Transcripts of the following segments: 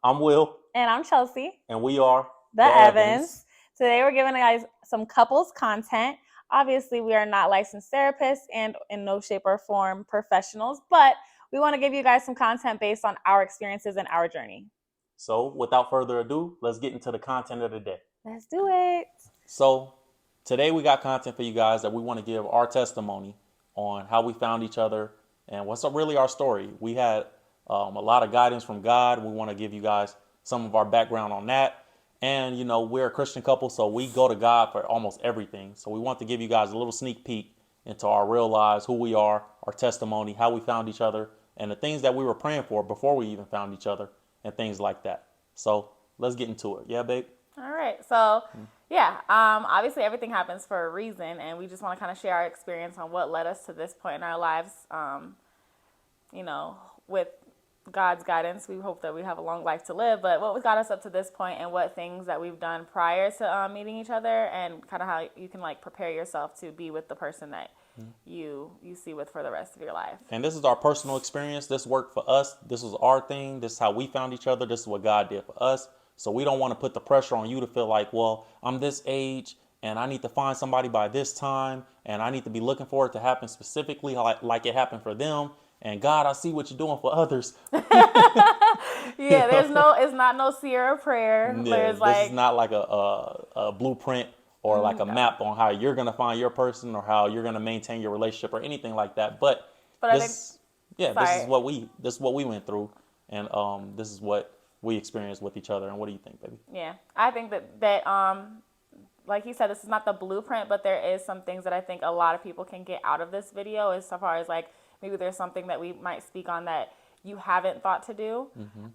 I'm Will, And I'm Chelsea, and we are the the Evans. Evans. Today we're giving you guys some couples content. Obviously, we are not licensed therapists and in no shape or form professionals, but we want to give you guys some content based on our experiences and our journey. So, without further ado, let's get into the content of the day. Let's do it. So, today we got content for you guys that we want to give our testimony on how we found each other and what's really our story. We had a lot of guidance from God. We want to give you guys some of our background on that. And, we're a Christian couple, so we go to God for almost everything. So, we want to give you guys a little sneak peek into our real lives, who we are, our testimony, how we found each other, and the things that we were praying for before we even found each other, and things like that. So, let's get into it. Yeah, babe? All right. So, yeah, obviously everything happens for a reason, and we just want to kind of share our experience on what led us to this point in our lives. You know, with God's guidance, we hope that we have a long life to live. But what got us up to this point, and what things that we've done prior to meeting each other, and kind of how you can like prepare yourself to be with the person that you see with for the rest of your life. And this is our personal experience. This worked for us. This was our thing. This is how we found each other. This is what God did for us. So we don't want to put the pressure on you to feel like, well, I'm this age and I need to find somebody by this time and I need to be looking for it to happen specifically like it happened for them. And God, I see what you're doing for others. Yeah, it's not no Sierra prayer. Yeah, There's this is like, not like a blueprint or like a no. map on how you're gonna find your person or how you're gonna maintain your relationship or anything like that. But But I think, this, yeah, sorry. this is what we went through, and this is what we experienced with each other. And what do you think, baby? Yeah, I think that like you said, this is not the blueprint, but there is some things that I think a lot of people can get out of this video as far as like maybe there's something that we might speak on that you haven't thought to do.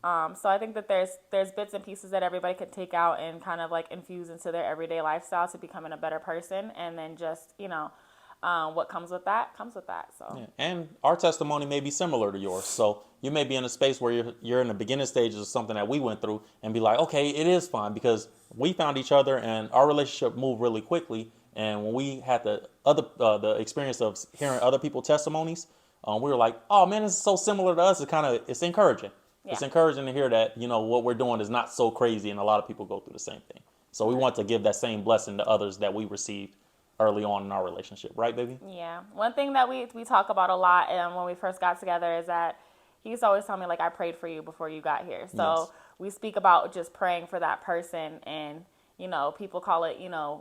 So I think that there's bits and pieces that everybody could take out and kind of like infuse into their everyday lifestyle to becoming a better person, and then just what comes with that comes with that. So Yeah. And our testimony may be similar to yours. So you may be in a space where you're in the beginning stages of something that we went through and be like, okay, it is fine because we found each other and our relationship moved really quickly. And when we had the experience of hearing other people's testimonies, we were like, oh man, this is so similar to us. It's encouraging. yeah, It's encouraging to hear that what we're doing is not so crazy, and a lot of people go through the same thing. So we right. want to give that same blessing to others that we received early on in our relationship, right, baby? Yeah. One thing that we talk about a lot when we first got together is that he used to always tell me, like, I prayed for you before you got here. So Yes. we speak about just praying for that person, and, people call it,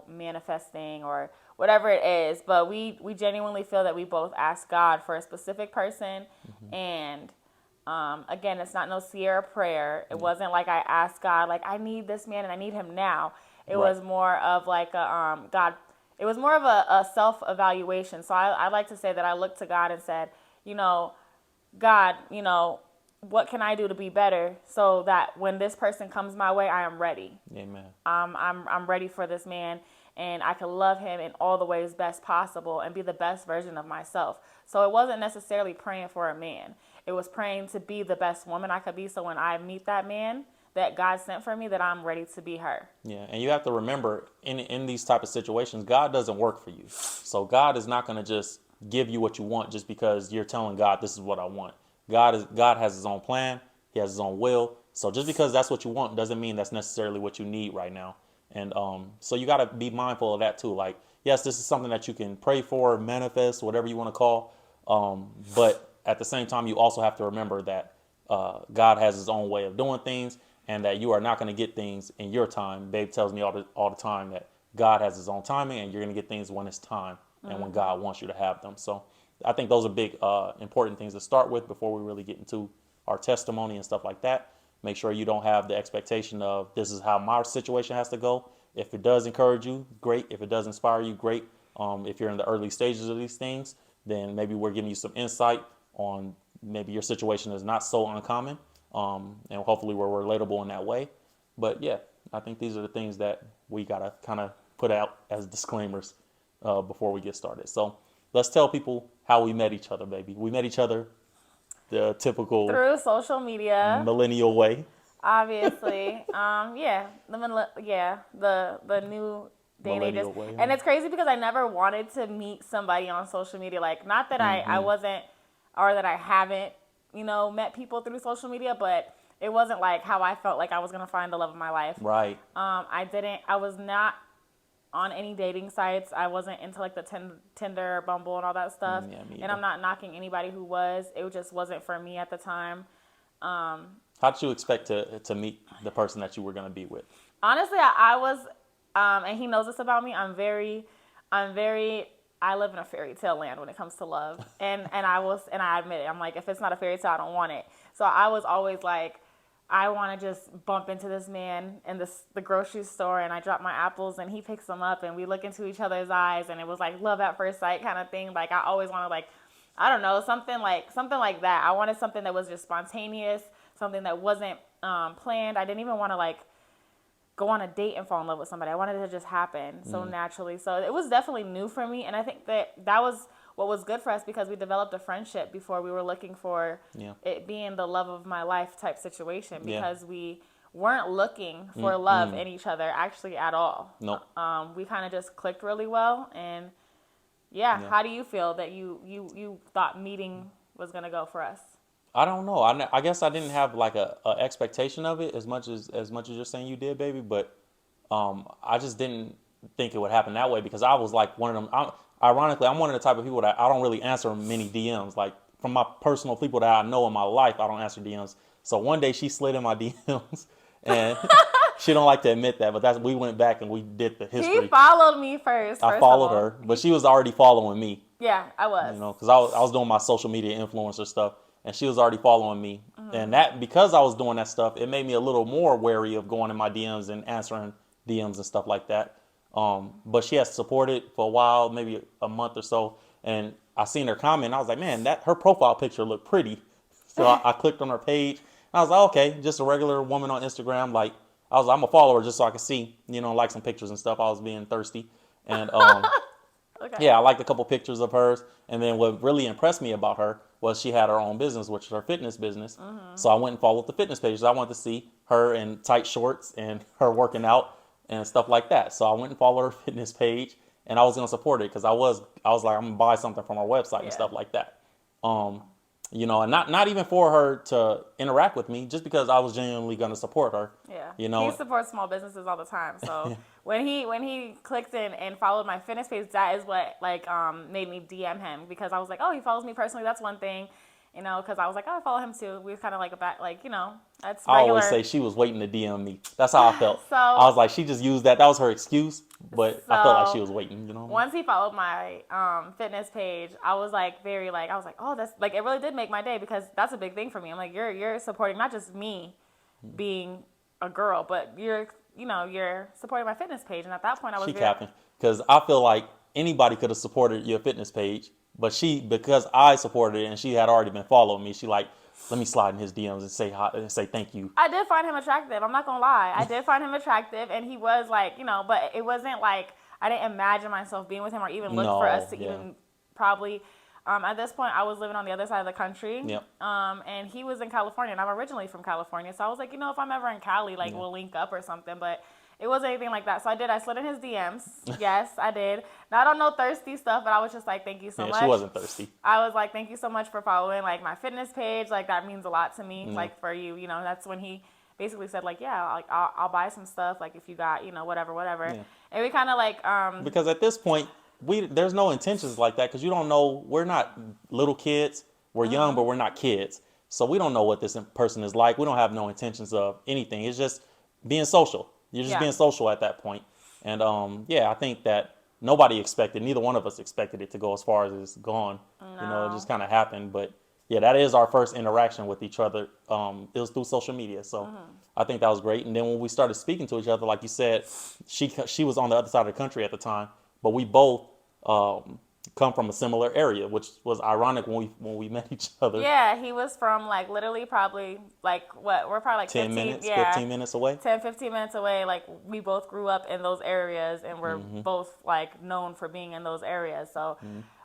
manifesting or whatever it is. But we genuinely feel that we both asked God for a specific person. Mm-hmm. And again, it's not no Sierra prayer. It Yeah. wasn't like I asked God, like, I need this man and I need him now. It Right. was more of like God. It was more of a self evaluation. So I like to say that I looked to God and said, God, what can I do to be better so that when this person comes my way, I am ready. Amen. I'm ready for this man, and I can love him in all the ways best possible and be the best version of myself. So it wasn't necessarily praying for a man. It was praying to be the best woman I could be, so when I meet that man that God sent for me, that I'm ready to be her. Yeah, and you have to remember in these type of situations, God doesn't work for you. So God is not going to just give you what you want just because you're telling God this is what I want. God has his own plan. He has his own will. So just because that's what you want doesn't mean that's necessarily what you need right now. And so you got to be mindful of that too. Like, yes, this is something that you can pray for, manifest, whatever you want to call. But at the same time, you also have to remember that God has his own way of doing things, and that you are not going to get things in your time. Babe tells me all the time that God has his own timing, and you're going to get things when it's time and when God wants you to have them. So I think those are big, important things to start with before we really get into our testimony and stuff like that. Make sure you don't have the expectation of this is how my situation has to go. If it does encourage you, great. If it does inspire you, great. If you're in the early stages of these things, then maybe we're giving you some insight on maybe your situation is not so uncommon, and hopefully we're relatable in that way. But yeah, I think these are the things that we gotta kind of put out as disclaimers before we get started. So let's tell people how we met each other, baby. We met each other the typical Through social media, millennial way. obviously. Yeah, the new day and age is, Millennial way. and it's crazy because I never wanted to meet somebody on social media. Like, not that I Mm-hmm. wasn't, or that I haven't, met people through social media, but it wasn't like how I felt like I was gonna find the love of my life. Right. I was not on any dating sites. I wasn't into like the Tinder, Bumble, and all that stuff. Yeah, me And either. I'm not knocking anybody who was. It just wasn't for me at the time. How did you expect to meet the person that you were going to be with? Honestly, I was, and he knows this about me. I live in a fairy tale land when it comes to love, and I admit it. I'm like, if it's not a fairy tale, I don't want it. So I was always like, I want to just bump into this man in the grocery store, and I drop my apples, and he picks them up, and we look into each other's eyes, and it was like love at first sight kind of thing. Like I always wanted, like, I don't know, something like that. I wanted something that was just spontaneous, something that wasn't planned. I didn't even want to like go on a date and fall in love with somebody. I wanted it to just happen so naturally. So it was definitely new for me, and I think that was what was good for us because we developed a friendship before we were looking for it being the love of my life type situation because we weren't looking for love in each other actually at all. Nope. We kind of just clicked really well, and how do you feel that you thought meeting was going to go for us? I don't know. I guess I didn't have like a expectation of it as much as you're saying you did, baby. But I just didn't think it would happen that way because I was like one of them. Ironically, I'm one of the type of people that I don't really answer many DMs. Like from my personal people that I know in my life, I don't answer DMs. So one day she slid in my DMs, and she don't like to admit that, but we went back and we did the history. He followed me first. I followed her, but she was already following me. Yeah, I was. You know, because I was doing my social media influencer stuff. And she was already following me. And that, because I was doing that stuff, it made me a little more wary of going in my DMs and answering DMs and stuff like that. But she has supported for a while, maybe a month or so. And I seen her comment. And I was like, man, her profile picture looked pretty. So I clicked on her page. And I was like, okay, just a regular woman on Instagram. Like, I'm a follower just so I could see, like some pictures and stuff. I was being thirsty. And Okay. yeah, I liked a couple pictures of hers. And then what really impressed me about her was she had her own business, which is her fitness business. So I went and followed the fitness page. I wanted to see her in tight shorts and her working out and stuff like that. So I went and followed her fitness page, and I was going to support it because I was like, I'm going to buy something from her website and stuff like that. And not even for her to interact with me, just because I was genuinely going to support her. Yeah. He supports small businesses all the time. So when he clicked in and followed my fitness page, that is what made me DM him because I was like, oh, he follows me personally. That's one thing, because I was like, oh, I follow him too. We were kind of like that's regular. I always say she was waiting to DM me. That's how I felt. So I was like, she just used that. That was her excuse, but I felt like she was waiting. Once he followed my fitness page, I was like oh, that's like, it really did make my day because that's a big thing for me. I'm like, you're supporting not just me being a girl, but you're supporting my fitness page. And at that point, I was capping because I feel like anybody could have supported your fitness page, but because I supported it and she had already been following me, she like, let me slide in his DMs and say hi and say thank you. I did find him attractive. I'm not gonna lie. I did find him attractive, and he was like, but it wasn't like I didn't imagine myself being with him or even look for us to even probably. At this point, I was living on the other side of the country. Yep. And he was in California, and I'm originally from California, so I was like, if I'm ever in Cali, like we'll link up or something, but. It wasn't anything like that. So I slid in his DMs. Yes, I did. Not on no thirsty stuff, but I was just like, thank you so much. She wasn't thirsty. I was like, thank you so much for following like my fitness page. Like that means a lot to me. Like for you, that's when he basically said like, yeah, like I'll buy some stuff. Like if you got, whatever. Yeah. And we kind of like, because at this point there's no intentions like that. Cause you don't know, we're not little kids. We're young, but we're not kids. So we don't know what this person is like. We don't have no intentions of anything. It's just being social. You're just being social at that point. And I think that neither one of us expected it to go as far as it's gone. No. It just kind of happened. But yeah, that is our first interaction with each other. It was through social media. So I think that was great. And then when we started speaking to each other, like you said, she was on the other side of the country at the time, but we both come from a similar area, which was ironic when we met each other. Yeah, he was from like literally probably like what? We're probably like 10 minutes, 15 minutes away. 10, 15 minutes away. Like we both grew up in those areas and we're both like known for being in those areas. So,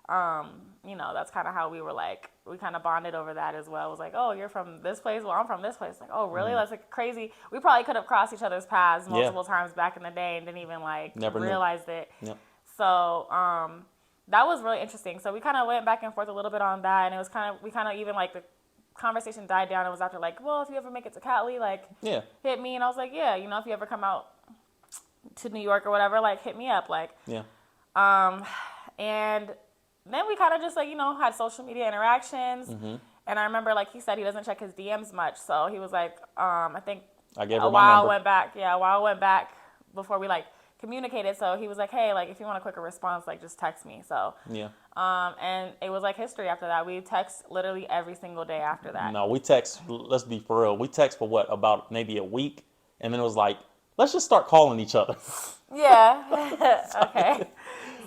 that's kind of how we were like, we kind of bonded over that as well. It was like, oh, you're from this place? Well, I'm from this place. Like, oh, really? That's like crazy. We probably could have crossed each other's paths multiple times back in the day and didn't even like realize it. Yep. So, that was really interesting. So we kind of went back and forth a little bit on that, and it was we kind of even like conversation died down. It was after like, well, if you ever make it to Cali, like, Yeah. hit me. And I was like, yeah, if you ever come out to New York or whatever, like, hit me up. Like, Yeah. and then we kind of just like, had social media interactions. Mm-hmm. And I remember, like, he said he doesn't check his DMs much. So he was like, I think I gave her a my while number. went back. Yeah, a while went back before we like communicated. So he was like, hey, like, if you want a quicker response, like, just text me. So, Yeah. and it was like history after that. We text literally every single day after that. No, we text. Let's be for real. We text for what, about maybe a week, and then it was like, let's just start calling each other. Yeah. Okay.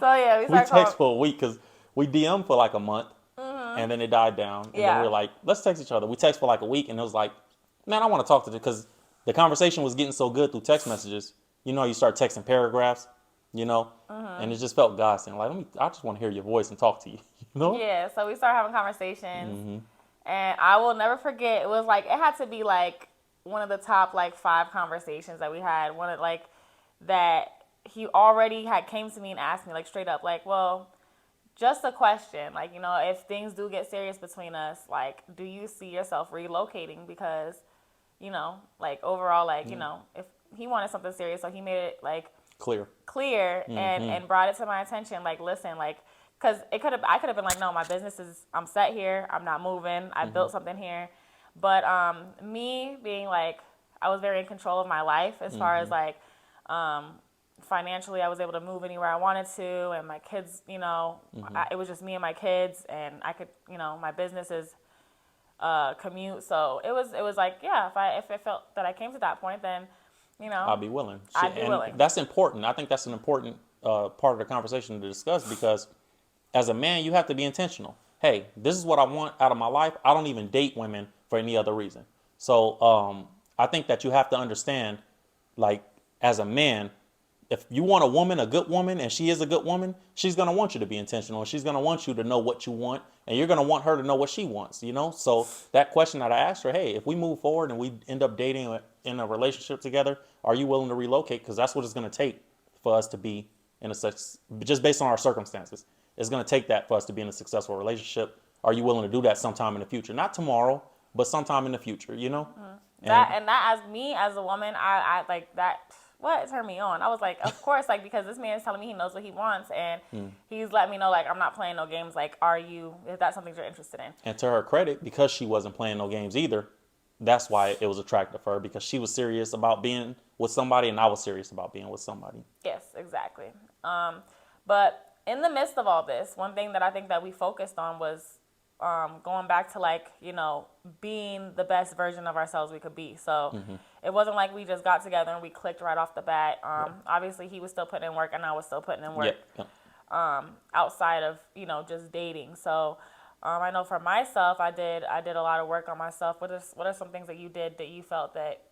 So yeah, we We started text calling. for a week because we DM for like a month, and then it died down. And then Yeah. we were like, let's text each other. We text for like a week, and it was like, man, I want to talk to you because the conversation was getting so good through text messages. You start texting paragraphs, and it just felt God saying, like, I just want to hear your voice and talk to you, Yeah, so we started having conversations, and I will never forget. It was like it had to be like one of the top like 5 conversations that we had. One of like that he already had came to me and asked me like straight up, like, well, just a question, like, if things do get serious between us, like, do you see yourself relocating? Because, like overall, like, if he wanted something serious, so he made it like clear. and brought it to my attention, like, listen, like, because I could have been like, no, my business is, I'm set here, I'm not moving, I built something here. But me being like, I was very in control of my life as far as like financially, I was able to move anywhere I wanted to, and my kids, it was just me and my kids, and I could, my business is commute, so it was like, yeah, if I felt that I came to that point, then I'll be willing. I'd be And willing. that's important. I think that's an important part of the conversation to discuss because as a man, you have to be intentional. Hey, this is what I want out of my life. I don't even date women for any other reason. So I think that you have to understand, like, as a man, if you want a woman, a good woman, and she is a good woman, she's going to want you to be intentional. And she's going to want you to know what you want. And you're going to want her to know what she wants, So that question that I asked her, hey, if we move forward and we end up dating in a relationship together, are you willing to relocate? Because that's what it's going to take for us to be in a sex, just based on our circumstances. It's going to take that for us to be in a successful relationship. Are you willing to do that sometime in the future? Not tomorrow, but sometime in the future, That as me as a woman, I like that. What turned me on? I was like, of course, like, because this man is telling me he knows what he wants, and he's letting me know, like, I'm not playing no games. Like, if that's something you're interested in? And to her credit, because she wasn't playing no games either, that's why it was attractive for her, because she was serious about being with somebody, and I was serious about being with somebody. Yes, exactly. But in the midst of all this, one thing that I think that we focused on was going back to, like, being the best version of ourselves we could be. So it wasn't like we just got together and we clicked right off the bat. Obviously, he was still putting in work and I was still putting in work outside of, just dating. So I know for myself, I did a lot of work on myself. What are some things that you did that you felt that,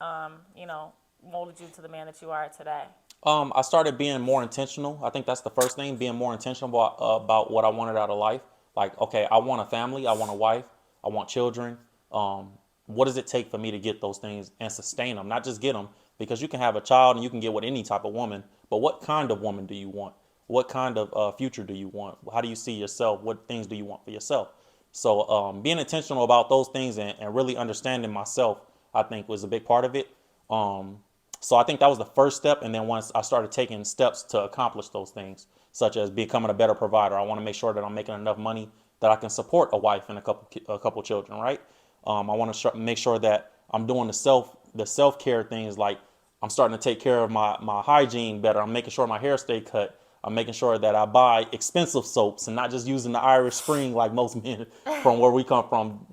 molded you to the man that you are today? I started being more intentional. I think that's the first thing, being more intentional about what I wanted out of life. Like, okay, I want a family, I want a wife, I want children. What does it take for me to get those things and sustain them? Not just get them, because you can have a child and you can get with any type of woman, but what kind of woman do you want? What kind of future do you want? How do you see yourself? What things do you want for yourself? So being intentional about those things and really understanding myself, I think, was a big part of it. So I think that was the first step. And then once I started taking steps to accomplish those things, such as becoming a better provider, I want to make sure that I'm making enough money that I can support a wife and a couple children, right? I want to make sure that I'm doing the self-care things, like I'm starting to take care of my hygiene better. I'm making sure my hair stay cut. I'm making sure that I buy expensive soaps and not just using the Irish Spring like most men from where we come from,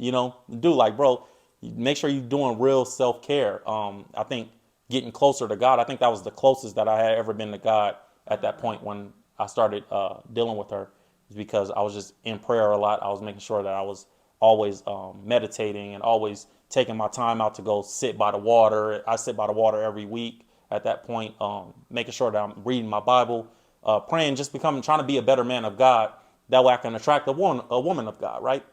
do. Like, bro, make sure you're doing real self-care. I think getting closer to God, I think that was the closest that I had ever been to God at that point when I started dealing with her, is because I was just in prayer a lot. I was making sure that I was always meditating and always taking my time out to go sit by the water. I sit by the water every week at that point, making sure that I'm reading my Bible, praying, just trying to be a better man of God. That way I can attract a woman of God, right?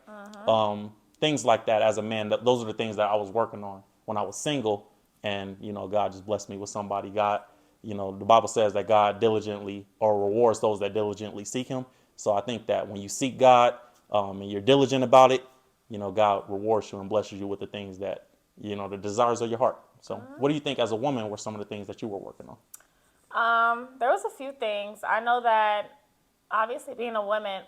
Things like that as a man. Those are the things that I was working on when I was single. And, God just blessed me with somebody. God, the Bible says that God diligently or rewards those that diligently seek him. So I think that when you seek God and you're diligent about it, God rewards you and blesses you with the things that, the desires of your heart. So what do you think as a woman were some of the things that you were working on? There was a few things. I know that obviously being a woman,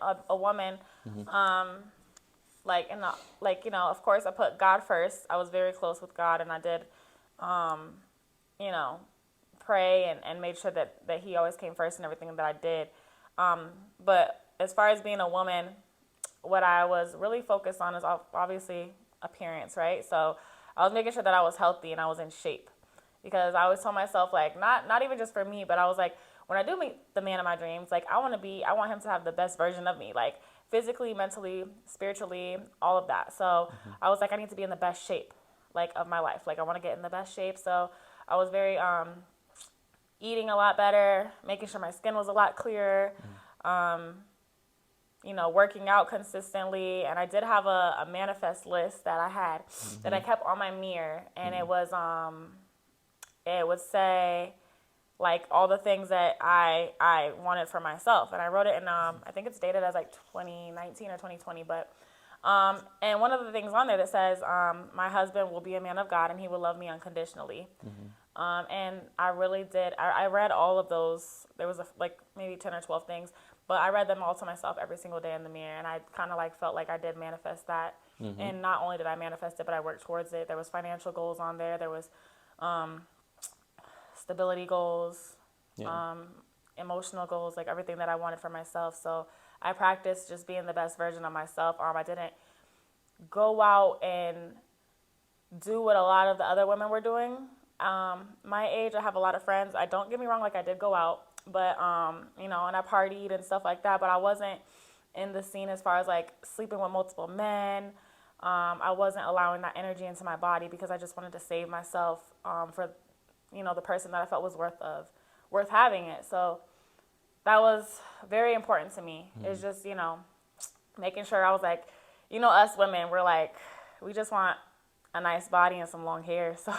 like in the, like of course I put God first. I was very close with God, and I did, you know, pray and made sure that He always came first in everything that I did. But as far as being a woman, what I was really focused on is obviously appearance, right? So I was making sure that I was healthy and I was in shape, because I always told myself, like, not even just for me, but I was like, when I do meet the man of my dreams, like I want him to have the best version of me, like physically, mentally, spiritually, all of that. So I was like, I need to be in the best shape, like, of my life. Like I want to get in the best shape. So I was very eating a lot better, making sure my skin was a lot clearer. Working out consistently. And I did have a manifest list that I had that I kept on my mirror. And it would say, like, all the things that I wanted for myself. And I wrote it in, I think it's dated as like 2019 or 2020. But, and one of the things on there that says, my husband will be a man of God and he will love me unconditionally. And I really did. I read all of those. There was like maybe 10 or 12 things, but I read them all to myself every single day in the mirror. And I kind of like felt like I did manifest that. And not only did I manifest it, but I worked towards it. There was financial goals on there. There was stability goals, Yeah. emotional goals, like everything that I wanted for myself. So I practiced just being the best version of myself. I didn't go out and do what a lot of the other women were doing. My age, I have a lot of friends. Don't get me wrong, like I did go out, but and I partied and stuff like that. But I wasn't in the scene as far as like sleeping with multiple men. I wasn't allowing that energy into my body because I just wanted to save myself for the person that I felt was worth having it. So that was very important to me. It's just making sure I was like, us women, we're like, we just want a nice body and some long hair. So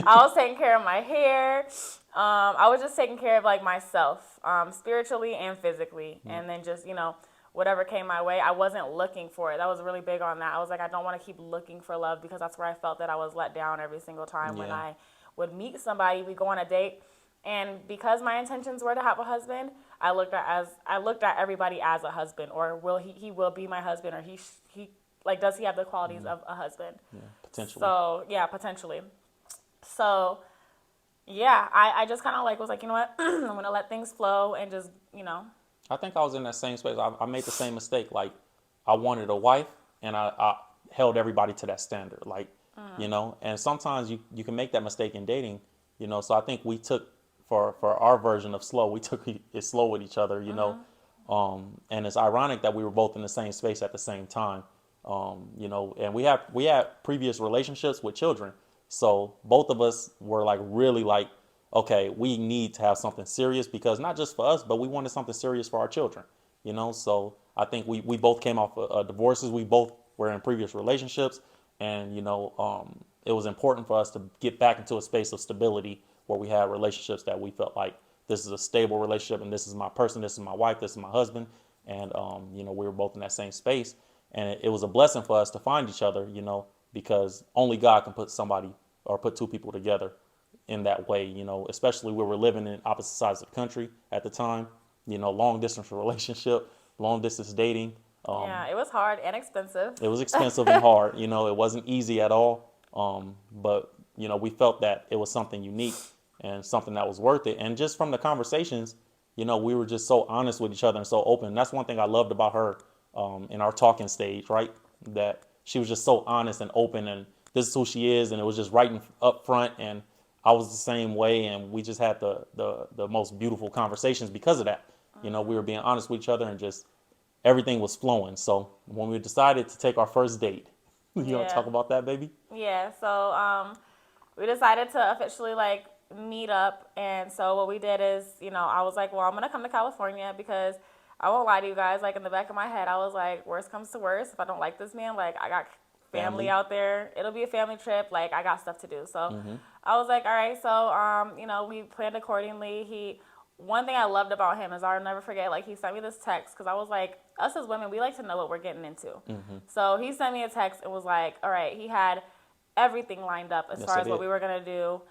I was taking care of my hair. I was just taking care of like myself, spiritually and physically. And then just, whatever came my way, I wasn't looking for it. That was really big on that. I was like, I don't want to keep looking for love, because that's where I felt that I was let down every single time. When I would meet somebody, we go on a date. And because my intentions were to have a husband, I looked at everybody as a husband, or he will be my husband, or he like, does he have the qualities of a husband? Yeah, potentially. So, yeah, potentially. So, yeah, I just kind of like was like, you know what? I'm going to let things flow and just, I think I was in that same space. I made the same mistake. Like, I wanted a wife, and I held everybody to that standard. Like, and sometimes you can make that mistake in dating, So I think we took, for our version of slow, we took it slow with each other, And it's ironic that we were both in the same space at the same time. And we had previous relationships with children. So both of us were like really like, okay, we need to have something serious, because not just for us, but we wanted something serious for our children, So I think we both came off divorces. We both were in previous relationships, and, it was important for us to get back into a space of stability where we had relationships that we felt like, this is a stable relationship, and this is my person, this is my wife, this is my husband. And, we were both in that same space. And it was a blessing for us to find each other, because only God can put somebody or put two people together in that way, especially where we're living in opposite sides of the country at the time, long distance relationship, long distance dating. Yeah, it was hard and expensive. It was expensive and hard, it wasn't easy at all. But, we felt that it was something unique and something that was worth it. And just from the conversations, we were just so honest with each other and so open. And that's one thing I loved about her. In our talking stage, right? That she was just so honest and open, and this is who she is, and it was just right up front. And I was the same way, and we just had the most beautiful conversations because of that. We were being honest with each other, and just everything was flowing. So when we decided to take our first date, you want to talk about that, baby? Yeah. So we decided to officially like meet up, and so what we did is, I was like, well, I'm gonna come to California, because I won't lie to you guys, like in the back of my head, I was like, worst comes to worst, if I don't like this man, like I got family out there. It'll be a family trip. Like I got stuff to do. So I was like, all right. So, we planned accordingly. one thing I loved about him is I'll never forget, like, he sent me this text because I was like, us as women, we like to know what we're getting into. So he sent me a text and was like, all right, he had everything lined up as Yes, far I as what did. we were going to do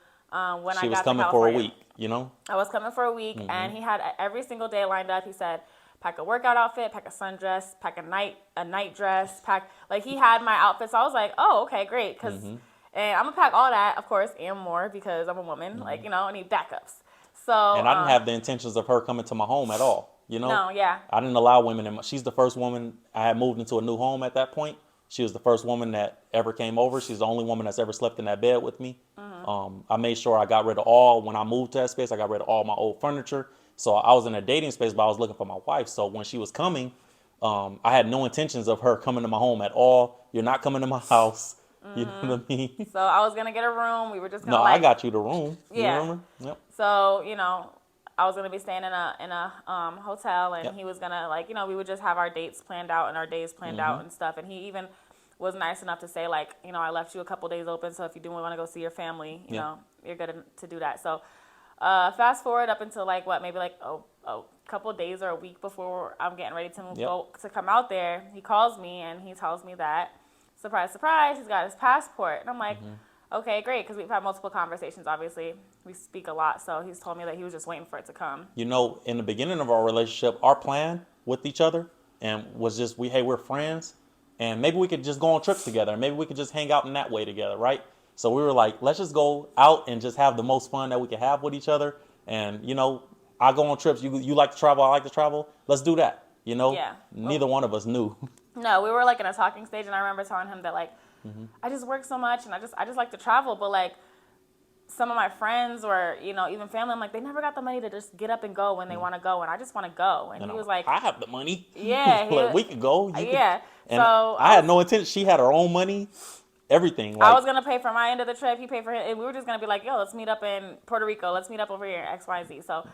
when She I was got to coming for a California. week, you know? I was coming for a week, and he had every single day lined up. He said, pack a workout outfit, pack a sundress, pack a night dress, pack, like, he had my outfits. So I was like, oh, okay, great, because, and I'm gonna pack all that, of course, and more, because I'm a woman, like, you know, I need backups. So, And I didn't have the intentions of her coming to my home at all, you know? no, yeah, I didn't allow women in she's the first woman, I had moved into a new home at that point. She was the first woman that ever came over. She's the only woman that's ever slept in that bed with me. I made sure I got rid of when I moved to that space, I got rid of all my old furniture. So I was in a dating space, but I was looking for my wife. So when she was coming, I had no intentions of her coming to my home at all. You're not coming to my house. You know what I mean? so I was gonna get a room. We were just gonna, No, like, I got you the room. You Yeah. remember? Yep. so, you know, I was gonna be staying in a hotel, and Yep. he was gonna, like, you know, we would just have our dates planned out and our days planned out and stuff. And he even was nice enough to say, like, you know, I left you a couple days open, so if you do want to go see your family, you Yeah. know, you're good to do that. So fast forward up until, like, what, maybe like a couple days or a week before I'm getting ready to Yep. go to come out there, he calls me and he tells me that, surprise, surprise, he's got his passport. And I'm like, okay, great, because we've had multiple conversations, obviously. We speak a lot, so he's told me that he was just waiting for it to come. You know, in the beginning of our relationship, our plan with each other and was just we're friends, and maybe we could just go on trips together, and maybe we could just hang out in that way together, right? So we were like, let's just go out and just have the most fun that we can have with each other. And you know, I go on trips. You like to travel. I like to travel. Let's do that. You know, Yeah. Neither one of us knew. No, we were, like, in a talking stage, and I remember telling him that, like, I just work so much, and I just like to travel, but, like, some of my friends or, you know, even family, I'm like, they never got the money to just get up and go when they want to go, and I just want to go. And And he I'm was like, I have the money. yeah, Like, we could go. You could- yeah. And So I had no intention. She had her own money, everything. Like, I was gonna pay for my end of the trip. He paid for it, and we were just gonna be like, "Yo, let's meet up in Puerto Rico. Let's meet up over here, X, Y, Z." So,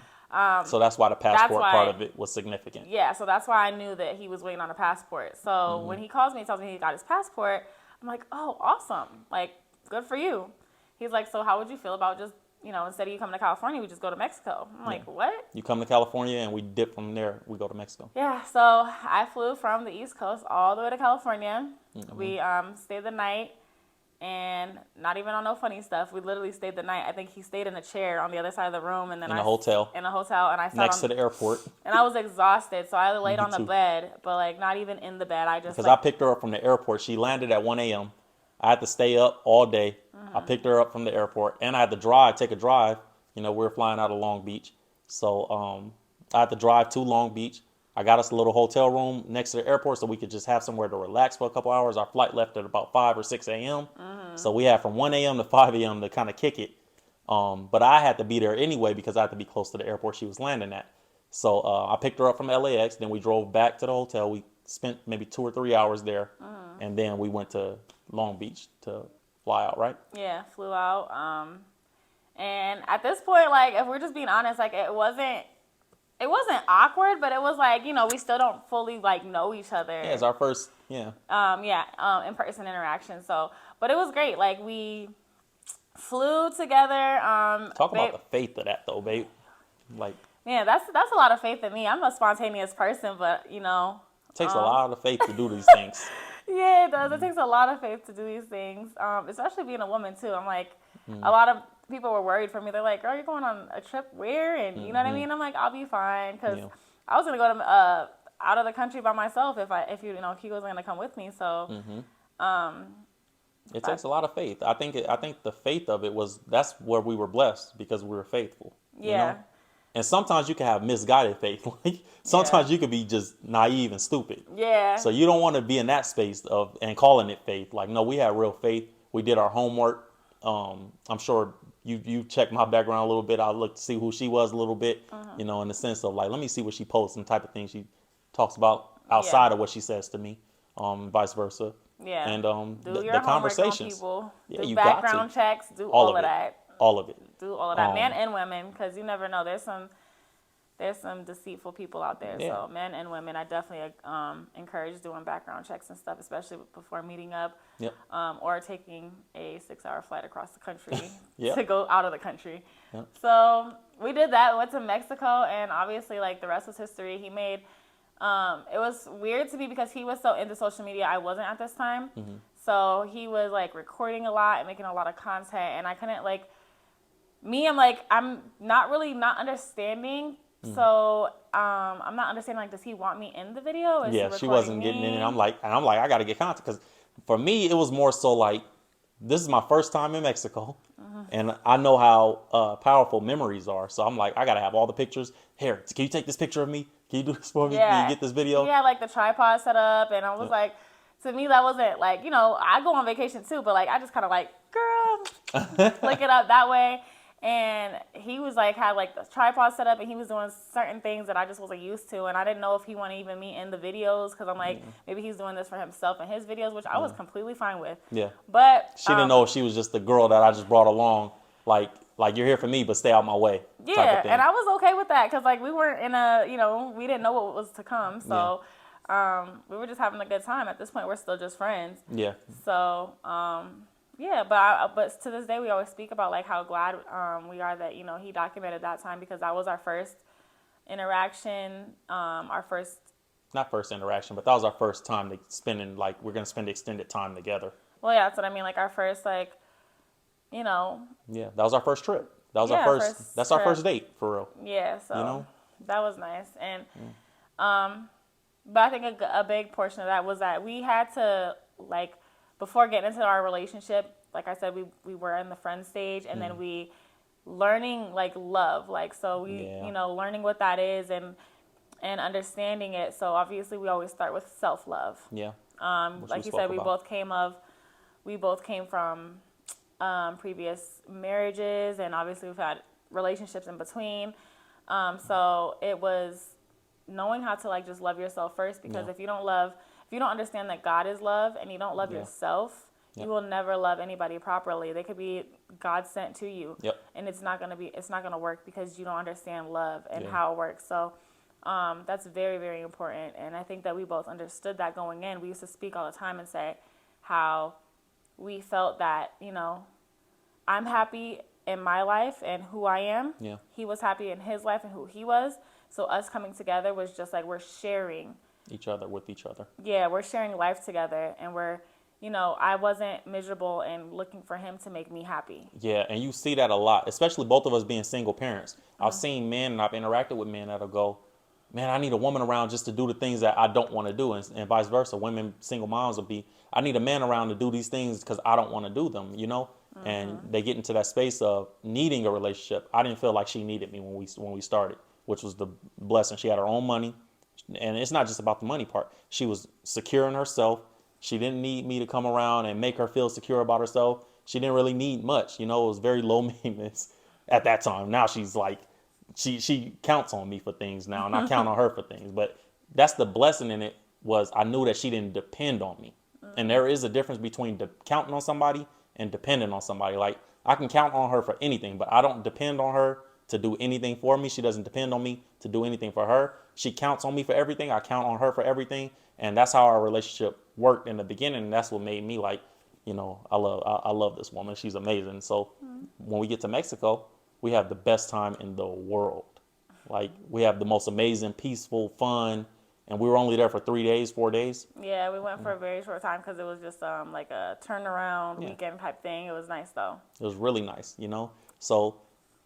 so that's why the passport why- part of it was significant. yeah, so that's why I knew that he was waiting on a passport. So when he calls me and tells me he got his passport, I'm like, "Oh, awesome! Like, good for you." He's like, "So how would you feel about just, you know, instead of you coming to California, we just go to Mexico?" I'm like, "What?" You come to California and we dip from there. We go to Mexico. Yeah, so I flew from the East Coast all the way to California. We stayed the night, and not even on no funny stuff. We literally stayed the night. I think he stayed in a chair on the other side of the room, and then In a hotel. In a hotel, and I sat Next on, to the airport. and I was exhausted, so I laid Me on the too. bed, but, like, not even in the bed. I just, Because like, I picked her up from the airport. She landed at 1 a.m. I had to stay up all day. I picked her up from the airport, and I had to take a drive. You know, we were flying out of Long Beach. So I had to drive to Long Beach. I got us a little hotel room next to the airport so we could just have somewhere to relax for a couple hours. Our flight left at about 5 or 6 a.m. So we had from 1 a.m. to 5 a.m. to kind of kick it. But I had to be there anyway because I had to be close to the airport she was landing at. So I picked her up from LAX. Then we drove back to the hotel. We spent maybe 2 or 3 hours there. And then we went to Long Beach to fly out, right? yeah, flew out. And at this point, like, if we're just being honest, like, it wasn't awkward, but it was like, you know, we still don't fully, like, know each other. Yeah, it's our first, In-person interaction. So, but it was great. Like, we flew together. Talk babe, about the faith of that, though, babe. Like, yeah, that's a lot of faith in me. I'm a spontaneous person, but, you know, it takes a lot of faith to do these things. yeah, it does. It takes a lot of faith to do these things, especially being a woman, too. I'm like, a lot of people were worried for me. They're like, "Girl, you're going on a trip where?" And you know what I mean? I'm like, "I'll be fine," because Yeah. I was gonna go to out of the country by myself if he was gonna come with me. So, It takes a lot of faith. I think the faith of it that's where we were blessed because we were faithful. You yeah, know? And sometimes you can have misguided faith. Like sometimes you could be just naive and stupid. yeah, So you don't want to be in that space and calling it faith. Like, no, we had real faith. We did our homework. I'm sure you checked my background a little bit. I looked to see who she was a little bit, you know, in the sense of like, let me see what she posts and type of things she talks about outside of what she says to me, vice versa. yeah. And do the your homework conversations. on people. Yeah, Do you got background to. checks. Do All all of of it. that. All of it. Do all of that, men and women, because you never know. There's some there's some deceitful people out there. Yeah. So men and women, I definitely encourage doing background checks and stuff, especially before meeting up, Yep. or taking a 6-hour flight across the country Yep. to go out of the country. Yep. So we did that. We went to Mexico, and obviously, like, the rest was history. He made. It was weird to me because he was so into social media. I wasn't at this time. Mm-hmm. So he was like recording a lot and making a lot of content, and I couldn't like. I'm like, I'm not really not understanding. So I'm not understanding, like, does he want me in the video? Is he Yeah, she recording wasn't getting in, me? and I'm like, I got to get content because for me it was more so like, this is my first time in Mexico, and I know how powerful memories are. So I'm like, I got to have all the pictures. Here, can you take this picture of me? Can you do this for me? Can you get this video? He had like the tripod set up, and I was like, to me that wasn't like, I go on vacation too, but like I just kind of like, girl, look it up that way. And he was like, had like the tripod set up, and he was doing certain things that I just wasn't used to, and I didn't know if he wanted even me in the videos, because I'm like, maybe he's doing this for himself in his videos, which I was completely fine with. Yeah. But She didn't know if she was just the girl that I just brought along, like you're here for me, but stay out my way. yeah, type of thing. and I was okay with that, because like we weren't in a, we didn't know what was to come, so we were just having a good time. At this point, we're still just friends. Yeah. So yeah, but to this day we always speak about like how glad we are that he documented that time, because that was our first interaction, our first. Not first interaction, but that was our first time to spending, like, we're gonna spend extended time together. Well, yeah, that's what I mean. Like our first, like, Yeah, that was our first trip. That was Yeah, our first. first That's our trip. first date for real. Yeah, so that was nice. And but I think a big portion of that was that we had to, like, before getting into our relationship, like I said, we were in the friend stage, and then we learning like love, like, so we learning what that is, and understanding it. So obviously we always start with self-love. Yeah. Like you said, we both came from previous marriages, and obviously we've had relationships in between. So it was knowing how to, like, just love yourself first, because if you don't understand that God is love, and you don't love yourself, you will never love anybody properly. They could be God sent to you, and it's not gonna work, because you don't understand love and how it works. So that's very, very important, and I think that we both understood that going in. We used to speak all the time and say how we felt that, I'm happy in my life and who I am. Yeah. He was happy in his life and who he was. So us coming together was just like, we're sharing Each other with each other. Yeah, we're sharing life together, and we're, I wasn't miserable and looking for him to make me happy. Yeah, and you see that a lot, especially both of us being single parents. I've seen men, and I've interacted with men that'll go, man, I need a woman around just to do the things that I don't want to do, and vice versa. Women, single moms will be, I need a man around to do these things because I don't want to do them, And they get into that space of needing a relationship. I didn't feel like she needed me when we started, which was the blessing. She had her own money, and it's not just about the money part. She was secure in herself. She didn't need me to come around and make her feel secure about herself. She didn't really need much. It was very low maintenance at that time. Now she's like, she counts on me for things now, and I count on her for things. But that's the blessing in it, was I knew that she didn't depend on me. And there is a difference between counting on somebody and depending on somebody. Like, I can count on her for anything, but I don't depend on her to do anything for me. She doesn't depend on me to do anything for her. She counts on me for everything. I count on her for everything. And that's how our relationship worked in the beginning. And that's what made me like, I love this woman. She's amazing. So when we get to Mexico, we have the best time in the world. Like, we have the most amazing, peaceful, fun. And we were only there for 3 days, 4 days. Yeah, we went for a very short time, because it was just like a turnaround weekend type thing. It was nice, though. It was really nice, So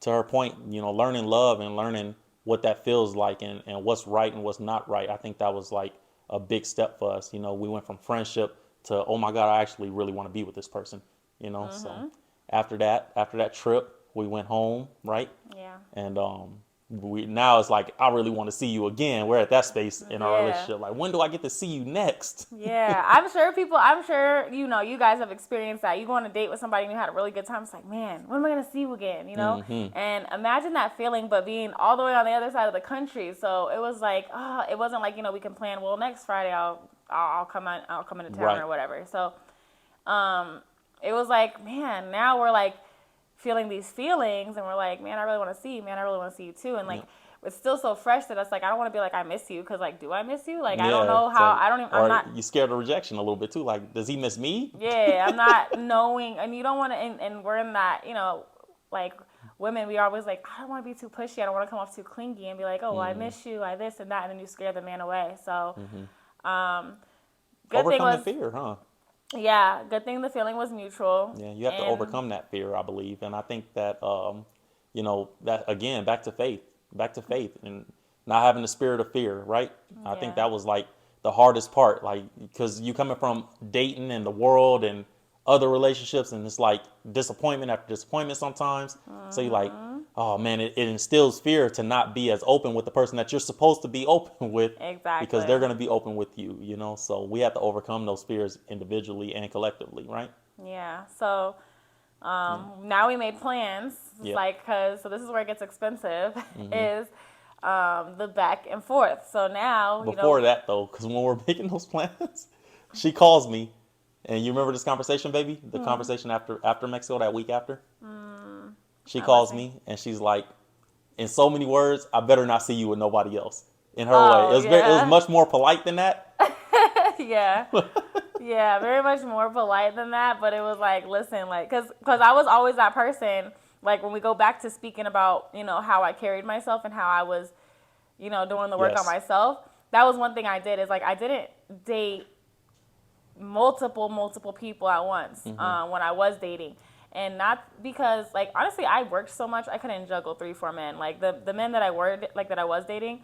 to her point, learning love and learning what that feels like, and what's right and what's not right. I think that was like a big step for us. We went from friendship to, oh my God, I actually really want to be with this person, So after that trip, we went home, right? Yeah. And now it's like, I really want to see you again. We're at that space in our relationship. Like, when do I get to see you next? Yeah, I'm sure you guys have experienced that. You go on a date with somebody and you had a really good time. It's like, man, when am I going to see you again? And imagine that feeling, but being all the way on the other side of the country. So it was like, it wasn't like, we can plan, well, next Friday I'll come into town or whatever. So it was like, man, now we're like feeling these feelings, and we're like, man, I really want to see you, man, I really want to see you too. And like, it's still so fresh that it's like I don't want to be like I miss you, because like, do I miss you? Like I don't Yeah, know it's how. like, I don't even. I'm or not. you scared of rejection a little bit too. Like, does he miss me? Yeah, I'm not knowing, and you don't want to. And we're in that, like women, we always like, I don't want to be too pushy. I don't want to come off too clingy and be like, oh, well, I miss you, I this and that, and then you scare the man away. So, good thing Overcome the was, fear, huh? yeah, good thing the feeling was mutual. Yeah, you have to And overcome that fear, I believe, and I think that that again, back to faith, and not having the spirit of fear, right? I think yeah, that was like the hardest part, like because you coming from dating and the world and other relationships, and it's like disappointment after disappointment sometimes. So you're like, oh man, it instills fear to not be as open with the person that you're supposed to be open with, because they're exactly. going to be open with you, So we have to overcome those fears individually and collectively, right? Yeah. So Yeah. now we made plans. It's Yep. like, so this is where it gets expensive, Hmm. is the back and forth. So now, Before that, though, because when we're making those plans, she calls me, and you remember this conversation, baby? The conversation after Mexico, that week after. She I'm calls listening. me, and she's like, in so many words, I better not see you with nobody else. In her way, Oh, it was yeah. much more polite than that. Yeah. Yeah, very much more polite than that, but it was like, listen, like, cause I was always that person. Like when we go back to speaking about, how I carried myself and how I was, doing the work on Yes. myself. That was one thing I did, is like I didn't date multiple people at once when I was dating. And not because, like, honestly, I worked so much I couldn't juggle 3 4 men. Like the men that I was dating,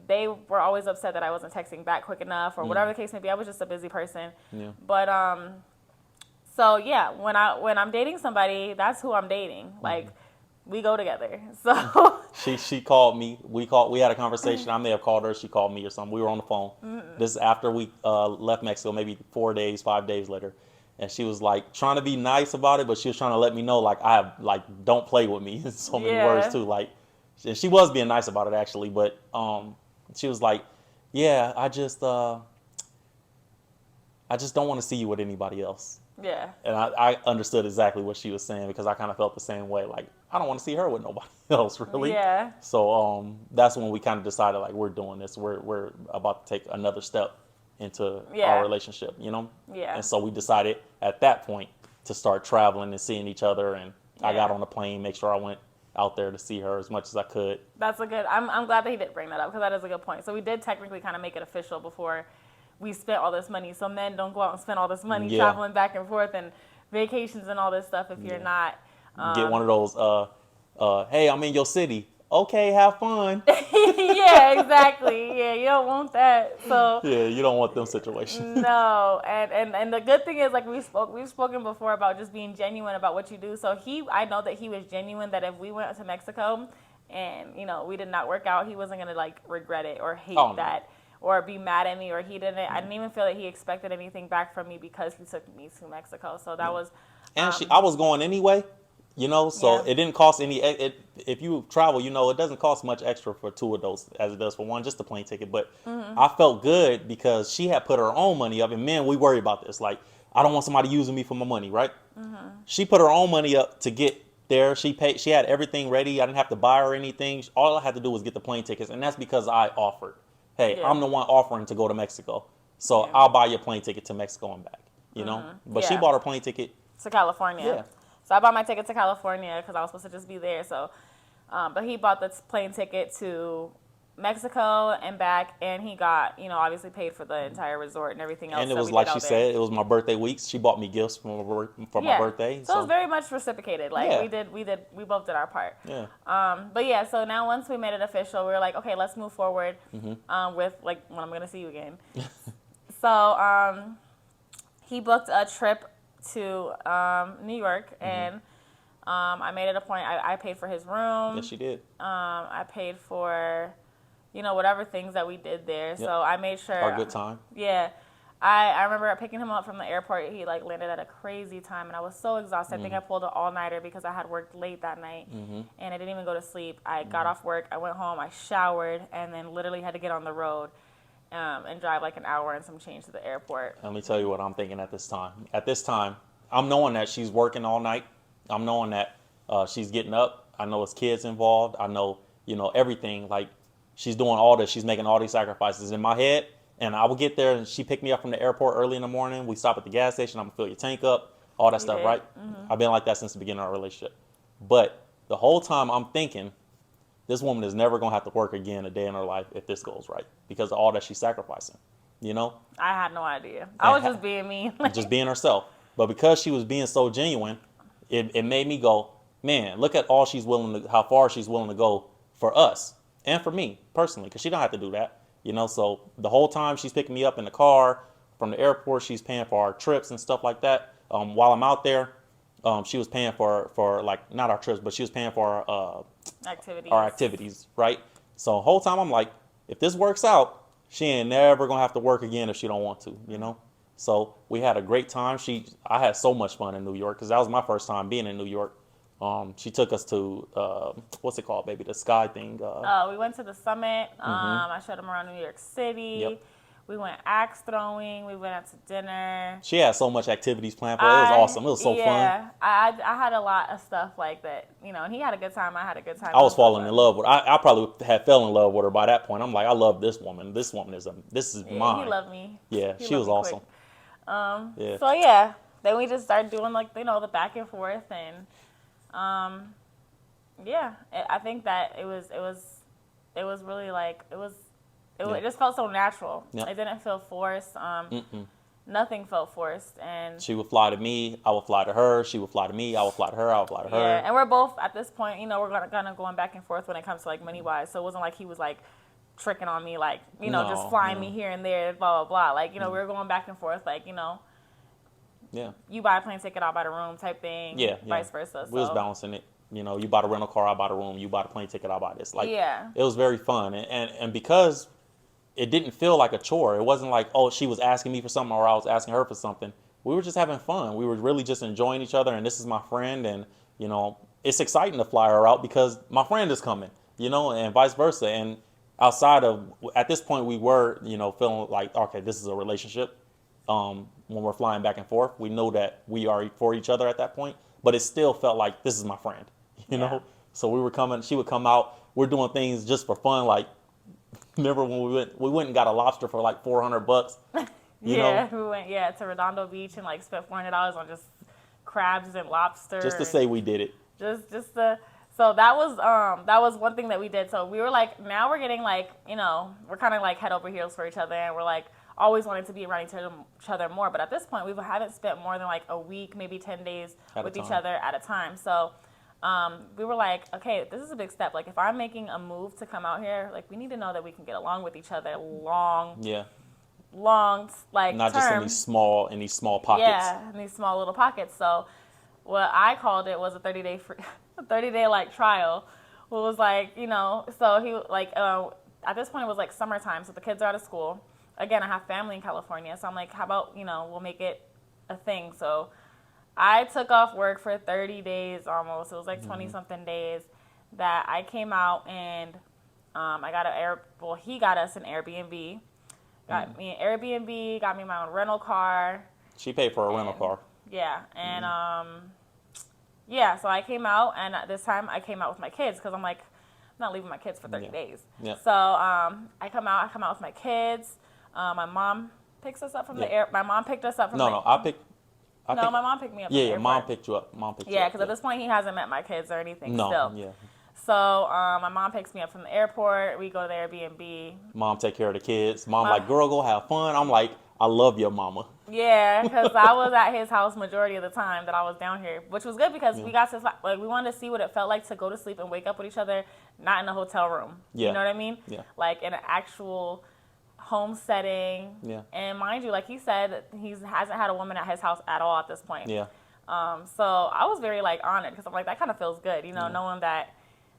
they were always upset that I wasn't texting back quick enough, or whatever the case may be. I was just a busy person. Yeah. But so yeah, when I'm dating somebody, that's who I'm dating. Like we go together. So She called me. We had a conversation. I may have called her. She called me or something. We were on the phone. This is after we left Mexico, maybe 4 days, 5 days later. And she was like trying to be nice about it, but she was trying to let me know like I have like don't play with me in so many words yeah, too. Like, and she was being nice about it actually, but she was like, yeah, I just don't want to see you with anybody else. yeah, And I understood exactly what she was saying, because I kind of felt the same way. Like, I don't want to see her with nobody else, really. yeah, So that's when we kind of decided, like, we're doing this. We're about to take another step into our yeah, relationship. yeah. And so we decided at that point to start traveling and seeing each other. And I got Yeah. on the plane, make sure I went out there to see her as much as I could. That's a good. I'm glad that he did bring that up, because that is a good point. So we did technically kind of make it official before we spent all this money. So men, don't go out and spend all this money Yeah. traveling back and forth and vacations and all this stuff if you're Yeah. not. Get one of those, hey, I'm in your city. Okay, have fun. Yeah, exactly. Yeah, you don't want that. So Yeah, you don't want them situations. no, and the good thing is, like we've spoken before about just being genuine about what you do. So I know that he was genuine, that if we went to Mexico and we did not work out, he wasn't gonna like regret it or hate Oh, no. that or be mad at me, or he didn't. I didn't even feel that he expected anything back from me because he took me to Mexico. So that was, And I was going anyway, so yeah, it didn't cost any. If you travel, it doesn't cost much extra for two of those as it does for one, just the plane ticket. But I felt good because she had put her own money up, and men, we worry about this. Like, I don't want somebody using me for my money, right? She put her own money up to get there. She paid. She had everything ready. I didn't have to buy her anything. All I had to do was get the plane tickets, and that's because I offered. Hey, yeah, I'm the one offering to go to Mexico, so yeah, I'll buy your plane ticket to Mexico and back. But she yeah, bought her plane ticket. to California. Yeah. So I bought my ticket to California because I was supposed to just be there. So, but he bought the plane ticket to Mexico and back, and he got, obviously paid for the entire resort and everything else And it that was we like did she out there. said, it was my birthday week. She bought me gifts for my Yeah. birthday. So it was very much reciprocated. Like Yeah. we both did our part. Yeah. But yeah, so now once we made it official, we were like, okay, let's move forward with like when I'm gonna see you again. So he booked a trip to New York, and I made it a point. I paid for his room. Yes, she did. I paid for, whatever things that we did there. Yep. So I made sure. Our good time. Yeah. I remember picking him up from the airport. He like landed at a crazy time, and I was so exhausted. I think I pulled an all-nighter because I had worked late that night, and I didn't even go to sleep. I got off work, I went home, I showered, and then literally had to get on the road and drive like an hour and some change to the airport. Let me tell you what I'm thinking at this time. At this time, I'm knowing that she's working all night. I'm knowing that she's getting up. I know it's kids involved. I know everything. Like, she's doing all this. She's making all these sacrifices in my head. And I would get there and she picked me up from the airport early in the morning. We stop at the gas station. I'm going to fill your tank up, all that You stuff, did. right? I've been like that since the beginning of our relationship. But the whole time I'm thinking, this woman is never going to have to work again a day in her life if this goes right because of all that she's sacrificing, you know? I had no idea. I was just being mean. Just being herself. But because she was being so genuine, it made me go, man, look at all how far she's willing to go for us and for me personally, because she don't have to do that. So the whole time she's picking me up in the car from the airport, she's paying for our trips and stuff like that. While I'm out there, she was paying for like, not our trips, but she was paying for our activities, right? So the whole time I'm like, if this works out, she ain't never gonna have to work again if she don't want to. So we had a great time. I had so much fun in New York because that was my first time being in New York. She took us to what's it called, baby? The sky thing. We went to the summit. I showed them around New York City. Yep. We went axe throwing. We went out to dinner. She had so much activities planned for her. It was awesome. It was so fun. Yeah, I had a lot of stuff like that, and he had a good time. I had a good time. I was falling in love with her. I probably had fell in love with her by that point. I'm like, I love this woman. This woman is mine. He loved me. Yeah, she was awesome. Yeah. So yeah, then we just started doing like the back and forth and. I think that it was really like it just felt so natural. Yeah. It didn't feel forced. Nothing felt forced, and she would fly to me, I would fly to her. She would fly to me, I would fly to her. I would fly to her. Yeah, and we're both at this point, we're gonna going back and forth when it comes to like money wise. So it wasn't like he was like tricking on me, like just flying me here and there, blah blah blah. Like we were going back and forth, like Yeah. You buy a plane ticket, I'll buy the room type thing. Yeah. Vice versa. We was balancing it. You bought a rental car, I bought a room. You bought a plane ticket, I bought this. Like, yeah. It was very fun. And because it didn't feel like a chore. It wasn't like, oh, she was asking me for something or I was asking her for something. We were just having fun. We were really just enjoying each other. And this is my friend. And, it's exciting to fly her out because my friend is coming, and vice versa. And at this point, we were, feeling like, okay, this is a relationship. When we're flying back and forth, we know that we are for each other at that point, but it still felt like this is my friend, you know? So she would come out, we're doing things just for fun. Like, remember when we went and got a lobster for like $400, you know? We went, to Redondo Beach and like spent $400 on just crabs and lobster. Just to say we did it. So that was one thing that we did. So we were like, now we're getting like, we're kind of like head over heels for each other, and we're like, always wanted to be around each other more. But at this point, we haven't spent more than like a week, maybe 10 days with each other at a time. So we were like, okay, this is a big step. Like, if I'm making a move to come out here, like, we need to know that we can get along with each other long, like, not term. just in these small pockets. Yeah, in these small little pockets. So what I called it was a 30-day like trial. It was like, so he like, at this point it was like summertime. So the kids are out of school. Again, I have family in California, so I'm like, how about, we'll make it a thing. So I took off work for 30 days almost. It was like 20-something days that I came out, and I got he got us an Airbnb. Got me an Airbnb, got me my own rental car. She paid for a rental car. Yeah, and so I came out, and at this time I came out with my kids because I'm like, I'm not leaving my kids for 30 days. Yeah. So I come out with my kids. My mom picks us up from the air. My mom picked us up from my mom picked me up. Yeah, mom picked you up. Yeah, because at this point he hasn't met my kids or anything. No, still. yeah. So my mom picks me up from the airport. We go to the Airbnb. Mom take care of the kids. Mom like, girl, go have fun. I'm like, I love your mama. Yeah, because I was at his house majority of the time that I was down here, which was good because we got to we wanted to see what it felt like to go to sleep and wake up with each other, not in a hotel room. Yeah. You know what I mean? Yeah. Like in an actual home setting. Yeah. And mind you, like he said, he hasn't had a woman at his house at all at this point. Yeah. So I was very like honored because I'm like, that kind of feels good, knowing that.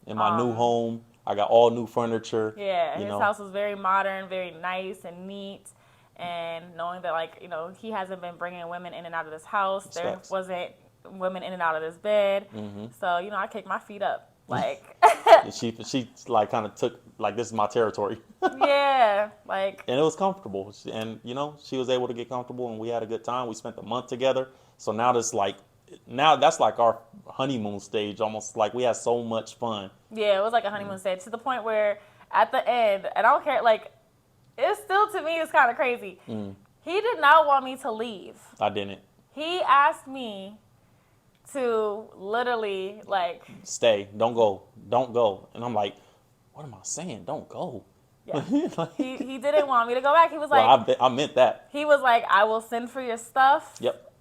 In my new home, I got all new furniture. Yeah, his house was very modern, very nice and neat. And knowing that, like, he hasn't been bringing women in and out of this house. There wasn't women in and out of this bed. Mm-hmm. So, I kicked my feet up. Like, she like kind of took, like, this is my territory. Yeah, like. And it was comfortable. And, she was able to get comfortable, and we had a good time. We spent a month together. So now this, like, now that's like our honeymoon stage, almost like we had so much fun. Yeah, it was like a honeymoon stage to the point where at the end, and I don't care, like, it's still, to me, it's kind of crazy. He did not want me to leave. I didn't. He asked me to literally, like, Stay. Don't go. Don't go. And I'm like, what am I saying? Don't go. yeah. Like, He didn't want me to go back. He was like, well, I meant that. he was like, I will send for your stuff. Yep.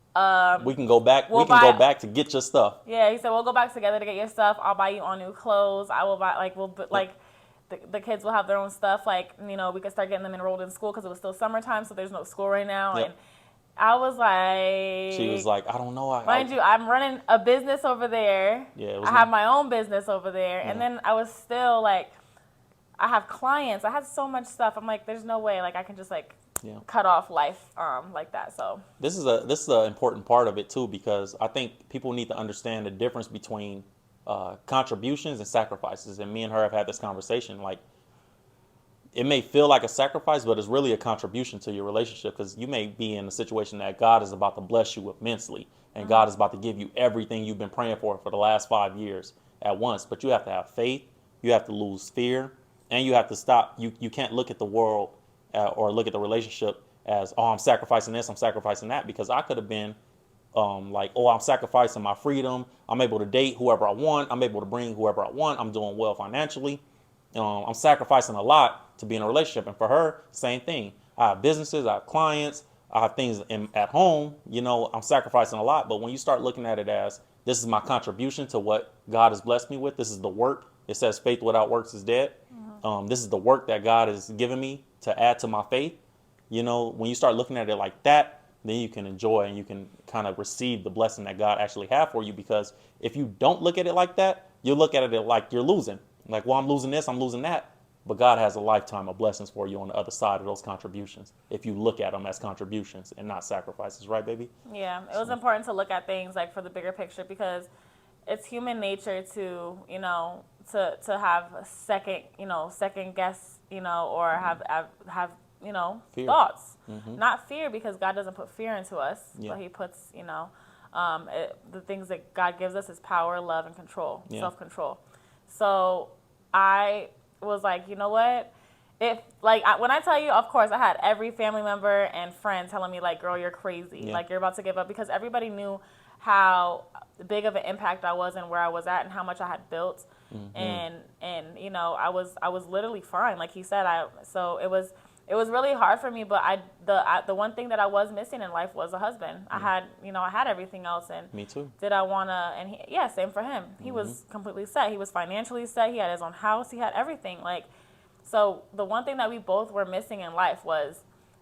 We can go back. we'll We can go buy- back to get your stuff. Yeah, he said, we'll go back together to get your stuff. I'll buy you all new clothes. I will buy, like, the kids will have their own stuff. Like, you know, we could start getting them enrolled in school because it was still summertime, so there's no school right now. Yep. And I was like, She was like, I don't know. mind you, I'm running a business over there. Yeah, it was I have my own business over there. Yeah. And then I was still like, I have clients. I had so much stuff. I'm like, there's no way, like, I can just like Yeah. cut off life like that. So This is an important part of it too, because I think people need to understand the difference between contributions and sacrifices. And me and her have had this conversation. Like, it may feel like a sacrifice, but it's really a contribution to your relationship, because you may be in a situation that God is about to bless you immensely, and God is about to give you everything you've been praying for the last 5 years at once. But you have to have faith, you have to lose fear, and you have to stop. You can't look at the world or look at the relationship as, oh, I'm sacrificing this, I'm sacrificing that, because I could have been like, oh, I'm sacrificing my freedom. I'm able to date whoever I want. I'm able to bring whoever I want. I'm doing well financially. I'm sacrificing a lot to be in a relationship. And for her, same thing. I have businesses, I have clients, I have things at home. You know, I'm sacrificing a lot. But when you start looking at it as, this is my contribution to what God has blessed me with, this is the work. It says faith without works is dead. This is the work that God has given me to add to my faith. You know, when you start looking at it like that, then you can enjoy and you can kind of receive the blessing that God actually have for you. Because if you don't look at it like that, you'll look at it like you're losing. Like, well, I'm losing this, I'm losing that. But God has a lifetime of blessings for you on the other side of those contributions, if you look at them as contributions and not sacrifices. Right, baby? yeah, it was important to look at things like for the bigger picture, because it's human nature to, you know, to have a second guess, you know, or have you know, Fear. thoughts. Not fear, because God doesn't put fear into us, Yeah. but he puts, you know, the things that God gives us is power, love, and control, Yeah. self-control. So I was like, you know what? If when I tell you, of course, I had every family member and friend telling me like, girl, you're crazy. Yeah. Like, you're about to give up, because everybody knew how big of an impact I was and where I was at and how much I had built. And you know, I was literally fine. Like he said, so it was really hard for me, but the one thing that I was missing in life was a husband. I had everything else, and Me too. did I want to, and same for him. He was completely set. He was financially set. He had his own house. He had everything. Like, so the one thing that we both were missing in life was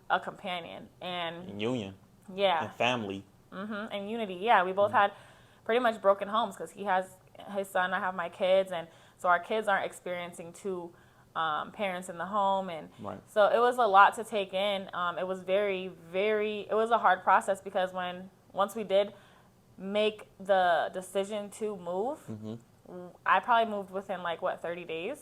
a companion and Union yeah, and family. and unity. Yeah, we both had pretty much broken homes, because he has his son, I have my kids, and so our kids aren't experiencing two parents in the home, and Right. so it was a lot to take in. It was it was a hard process, because once we did make the decision to move, I probably moved within 30 days.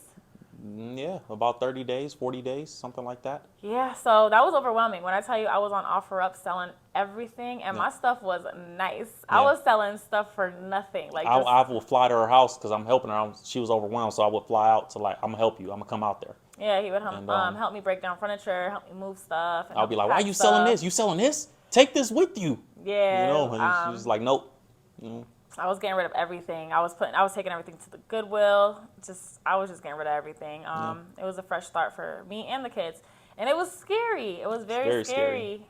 Yeah, about 30 days, 40 days, something like that. Yeah, so that was overwhelming. When I tell you, I was on OfferUp selling everything, and Yeah. my stuff was nice. I Yeah. was selling stuff for nothing. Like, I would fly to her house because I'm helping her. She was overwhelmed, so I would fly out to, like, I'm gonna help you. I'm gonna come out there. yeah, he would And, help me break down furniture, help me move stuff. And I'll help be me like, why are pack you selling stuff. this? You selling this? Take this with you. Yeah, You know, and she was like, nope. I was getting rid of everything. I was taking everything to the Goodwill. I was just getting rid of everything. It was a fresh start for me and the kids, and it was scary. It was very scary.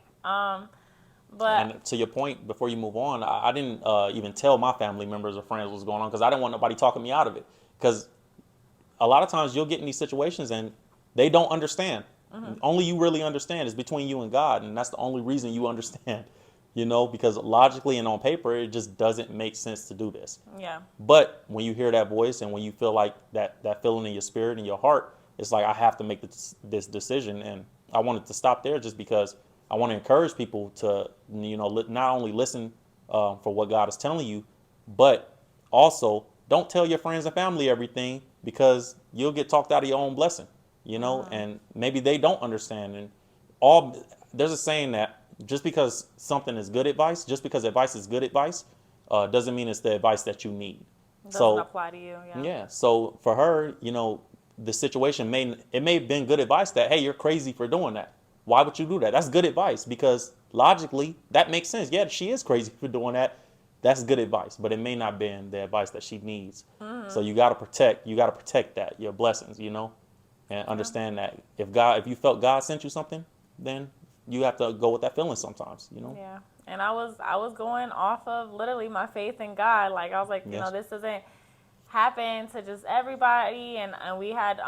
But And to your point, before you move on, I didn't even tell my family members or friends what's going on, because I didn't want nobody talking me out of it. Because a lot of times you'll get in these situations and they don't understand. Only you really understand is between you and God, and that's the only reason you understand. You know, because logically and on paper, it just doesn't make sense to do this. yeah, But when you hear that voice and when you feel like that feeling in your spirit and your heart, it's like, I have to make this decision. And I wanted to stop there just because I want to encourage people to, you know, not only listen for what God is telling you, but also don't tell your friends and family everything, because you'll get talked out of your own blessing, you know, and maybe they don't understand. And there's a saying that just because something is good advice, just because advice is good advice, doesn't mean it's the advice that you need. Doesn't So apply to you. Yeah. yeah, so for her, the situation may have been good advice that, hey, you're crazy for doing that. Why would you do that? That's good advice because logically that makes sense. Yeah, she is crazy for doing that. That's good advice, but it may not have been the advice that she needs. So you got to protect that, your blessings, and understand that if you felt God sent you something, then you have to go with that feeling sometimes. Yeah. And I was going off of literally my faith in God. Like I was like, Yes. this doesn't happen to just everybody. And we had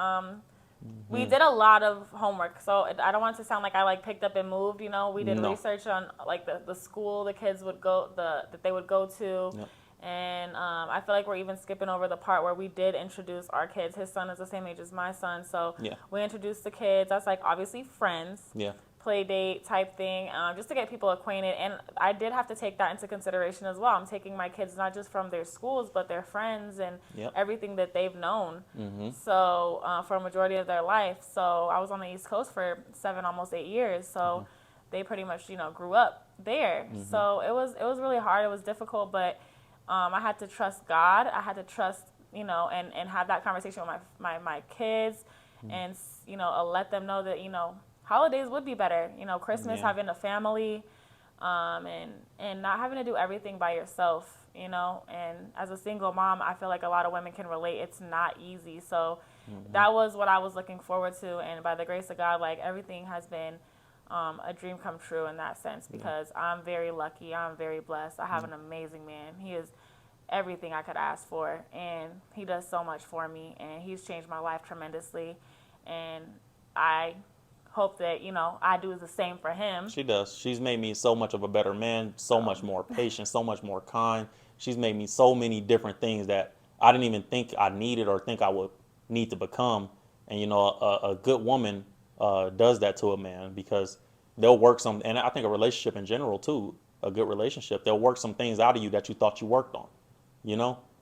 we did a lot of homework. So I don't want it to sound like I like picked up and moved. We did No. research on like the school the kids would go that they would go to. Yep. And I feel like we're even skipping over the part where we did introduce our kids. His son is the same age as my son, so Yeah. we introduced the kids. That's like obviously friends. Yeah. Play date type thing, just to get people acquainted. And I did have to take that into consideration as well. I'm taking my kids not just from their schools, but their friends and Yep. everything that they've known. Mm-hmm. So for a majority of their life. So I was on the East Coast for 7, almost 8 years. So they pretty much, grew up there. So it was really hard. It was difficult, but I had to trust God. I had to trust, and have that conversation with my kids, and let them know that holidays would be better. Christmas, Yeah. having a family, and not having to do everything by yourself. And as a single mom, I feel like a lot of women can relate. It's not easy. So that was what I was looking forward to. And by the grace of God, like everything has been a dream come true in that sense, because I'm very lucky. I'm very blessed. I have an amazing man. He is everything I could ask for, and he does so much for me, and he's changed my life tremendously. And I hope that I do the same for him. She does. She's made me so much of a better man, so much more patient, so much more kind. She's made me so many different things that I didn't even think I needed or think I would need to become. And a good woman does that to a man, because they'll work some, and I think a relationship in general too, a good relationship, they'll work some things out of you that you thought you worked on.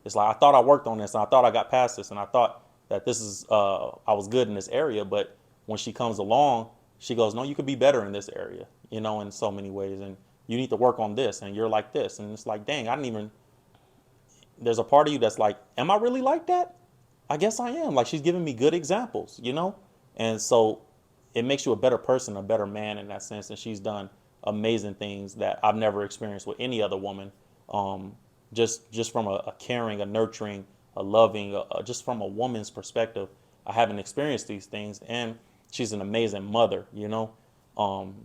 It's like, I thought I worked on this, and I thought I got past this, and I thought that this is I was good in this area, but when she comes along, she goes, no, you could be better in this area, in so many ways, and you need to work on this, and you're like this, and it's like, dang, there's a part of you that's like, am I really like that? I guess I am. Like, she's giving me good examples, and so it makes you a better person, a better man in that sense, and she's done amazing things that I've never experienced with any other woman, just from a caring, a nurturing, a loving, just from a woman's perspective. I haven't experienced these things, and she's an amazing mother,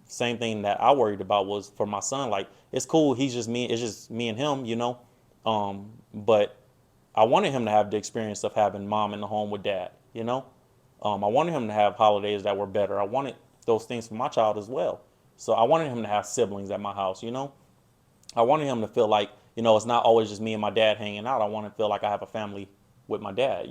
Same thing that I worried about was for my son. Like, it's cool, it's just me and him, but I wanted him to have the experience of having mom in the home with dad, I wanted him to have holidays that were better. I wanted those things for my child as well. So I wanted him to have siblings at my house, I wanted him to feel like, it's not always just me and my dad hanging out. I want to feel like I have a family with my dad,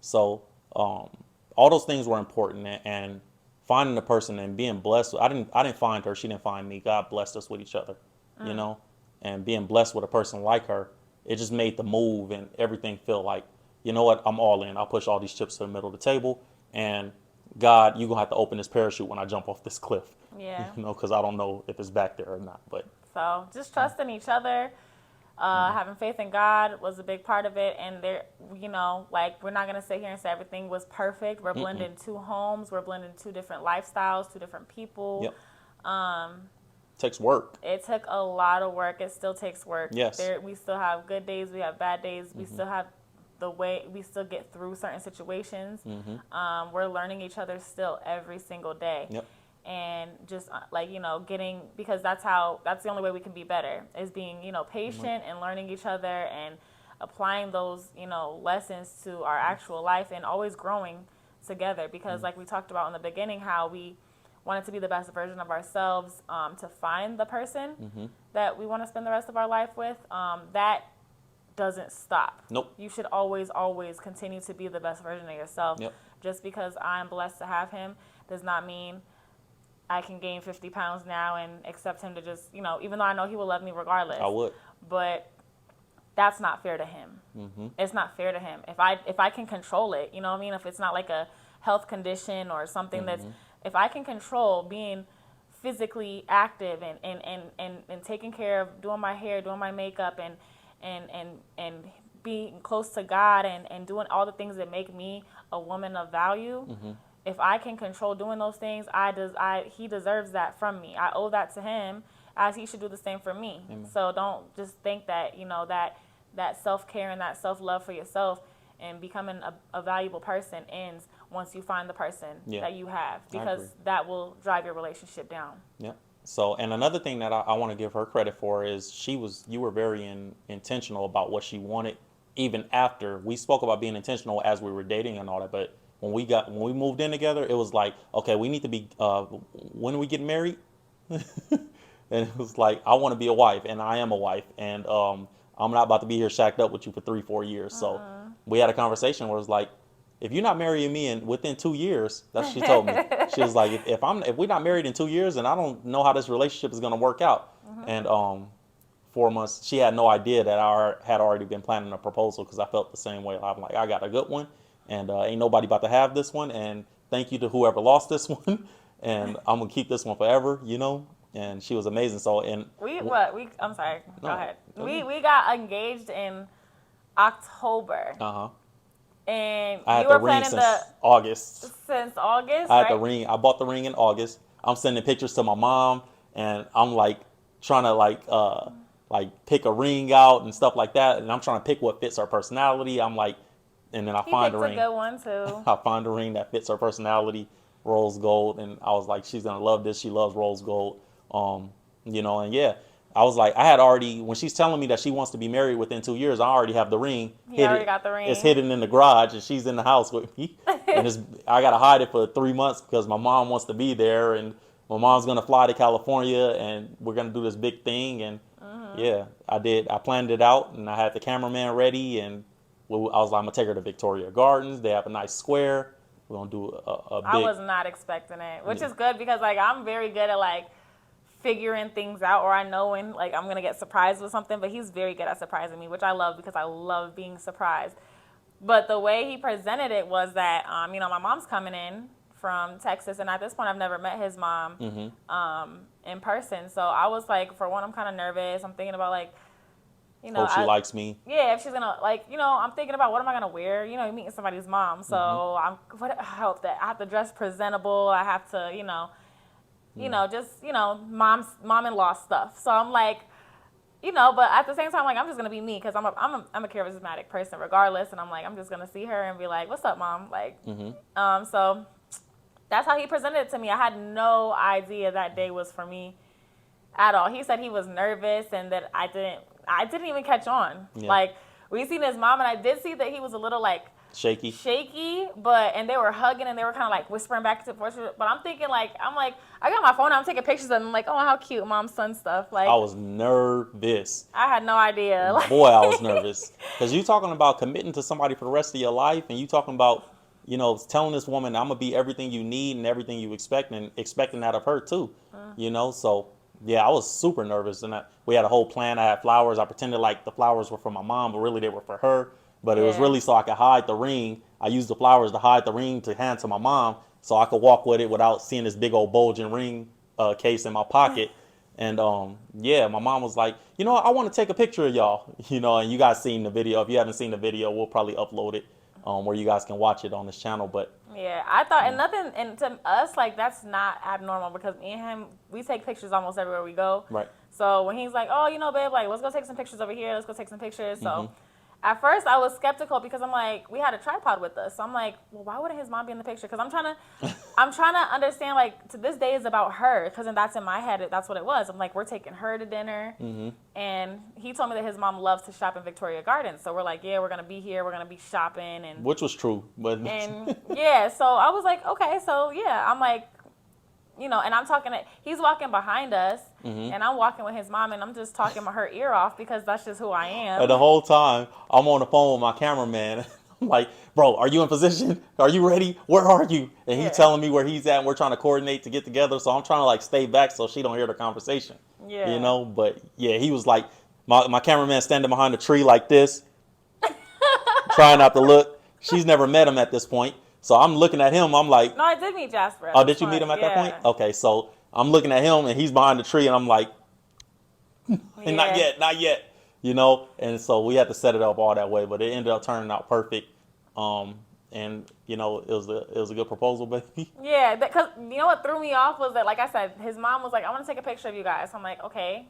So all those things were important, and finding the person and being blessed. I didn't find her. She didn't find me. God blessed us with each other, and being blessed with a person like her, it just made the move and everything feel like, you know what, I'm all in. I'll push all these chips to the middle of the table, and God, you're going to have to open this parachute when I jump off this cliff, Yeah. because I don't know if it's back there or not, but. So just trusting each other, having faith in God was a big part of it. And there, like, we're not going to sit here and say everything was perfect. We're blending 2 homes. We're blending 2 different lifestyles, 2 different people. Yep. Takes work. It took a lot of work. It still takes work. Yes. We still have good days. We have bad days. We still have we still get through certain situations. We're learning each other still every single day. Yep. And just getting, because that's the only way we can be better, is being, patient and learning each other and applying those, lessons to our actual life, and always growing together. Because like we talked about in the beginning, how we wanted to be the best version of ourselves, to find the person that we want to spend the rest of our life with, that doesn't stop. Nope. You should always continue to be the best version of yourself. Yep. Just because I'm blessed to have him does not mean I can gain 50 pounds now and accept him to just, even though I know he will love me regardless. I would. But that's not fair to him. It's not fair to him. If I can control it, you know what I mean? If it's not like a health condition or something if I can control being physically active and taking care of doing my hair, doing my makeup, and being close to God and doing all the things that make me a woman of value. If I can control doing those things, he deserves that from me. I owe that to him, as he should do the same for me. Amen. So don't just think that, that self-care and that self-love for yourself and becoming a valuable person ends once you find the person that you have, because that will drive your relationship down. Yeah. So, and another thing that I want to give her credit for is you were very intentional about what she wanted, even after we spoke about being intentional as we were dating and all that. But when we moved in together, it was like, okay, we need to be, when are we getting married? And it was like, I want to be a wife, and I am a wife, and I'm not about to be here shacked up with you for 3-4 years. So we had a conversation where it was like, if you're not marrying me within 2 years, that's what she told me. She was like, if we're not married in 2 years, then I don't know how this relationship is going to work out. And 4 months, she had no idea that I had already been planning a proposal, because I felt the same way. I'm like, I got a good one, and ain't nobody about to have this one. And thank you to whoever lost this one, and I'm gonna keep this one forever, And she was amazing. So, and I'm sorry. Go ahead. We got engaged in October. And I had you were the ring planning since August. Since August, I had right? the ring. I bought the ring in August. I'm sending pictures to my mom, and I'm like trying to pick a ring out and stuff like that. And I'm trying to pick what fits her personality. I'm like, and then I find the ring. He picked a good one too. I find a ring that fits her personality, rose gold, and I was like, she's gonna love this. She loves rose gold. And yeah, I was like, I had already, when she's telling me that she wants to be married within 2 years, I already have the ring. He already got the ring. It's hidden in the garage, and she's in the house with me. And I got to hide it for 3 months because my mom wants to be there, and my mom's going to fly to California, and we're going to do this big thing. And yeah, I did. I planned it out, and I had the cameraman ready, and I was like, I'm going to take her to Victoria Gardens. They have a nice square. We're going to do a big. I was not expecting it, which is good, because I'm very good at figuring things out, or I know when I'm gonna get surprised with something, but he's very good at surprising me, which I love, because I love being surprised. But the way he presented it was that my mom's coming in from Texas, and at this point I've never met his mom in person. So I was like, for one, I'm kind of nervous. I'm thinking about hope she likes me. Yeah, if she's gonna I'm thinking about what am I gonna wear? Meeting somebody's mom. So I hope that I have to dress presentable. I have to mom-in-law stuff. So I'm like, but at the same time, I'm just gonna be me, because I'm a charismatic person regardless, and I'm just gonna see her and be like, "What's up, mom?" So that's how he presented it to me. I had no idea that day was for me at all. He said he was nervous and that I didn't even catch on. Yeah. We seen his mom, and I did see that he was a little shaky, and they were hugging, and they were kind of whispering back and forth. But I'm thinking I got my phone out, I'm taking pictures, and I'm like, oh, how cute, mom, son stuff. I was nervous. I had no idea. Boy, I was nervous, because you talking about committing to somebody for the rest of your life, and you talking about telling this woman, I'm gonna be everything you need and everything you expect, and expecting that of her too. So yeah, I was super nervous, and we had a whole plan. I had flowers. I pretended like the flowers were for my mom, but really they were for her. But it was really so I could hide the ring. I used the flowers to hide the ring to hand to my mom, so I could walk with it without seeing this big old bulging ring case in my pocket. And my mom was like, I want to take a picture of y'all. And you guys seen the video. If you haven't seen the video, we'll probably upload it where you guys can watch it on this channel. But yeah, I thought, and to us, that's not abnormal, because me and him, we take pictures almost everywhere we go. Right. So when he's like, oh, babe, let's go take some pictures over here. Let's go take some pictures. So at first I was skeptical, because I'm like, we had a tripod with us. So I'm like, well, why wouldn't his mom be in the picture? Because I'm trying to understand, to this day is about her, because that's in my head. That's what it was. I'm like, we're taking her to dinner. And he told me that his mom loves to shop in Victoria Gardens. So we're like, yeah, we're going to be here. We're going to be shopping. And which was true. But and yeah, so I was like, okay, so yeah, I'm like, and I'm talking he's walking behind us, and I'm walking with his mom, and I'm just talking her ear off, because that's just who I am. And the whole time I'm on the phone with my cameraman. I'm like, bro, are you in position? Are you ready? Where are you? And he's telling me where he's at, and we're trying to coordinate to get together. So I'm trying to stay back so she don't hear the conversation. Yeah. But yeah, he was like, my cameraman standing behind the tree like this, trying not to look. She's never met him at this point. So I'm looking at him. I'm like, no, I did meet Jasper. Oh, did you meet him at that point? Okay, so I'm looking at him, and he's behind the tree, and I'm like, not yet. you know, and so we had to set it up all that way, but it ended up turning out perfect. And you know, it was a good proposal, baby. Yeah, because you know what threw me off was that, like I said, his mom was like, "I want to take a picture of you guys." I'm like, "Okay,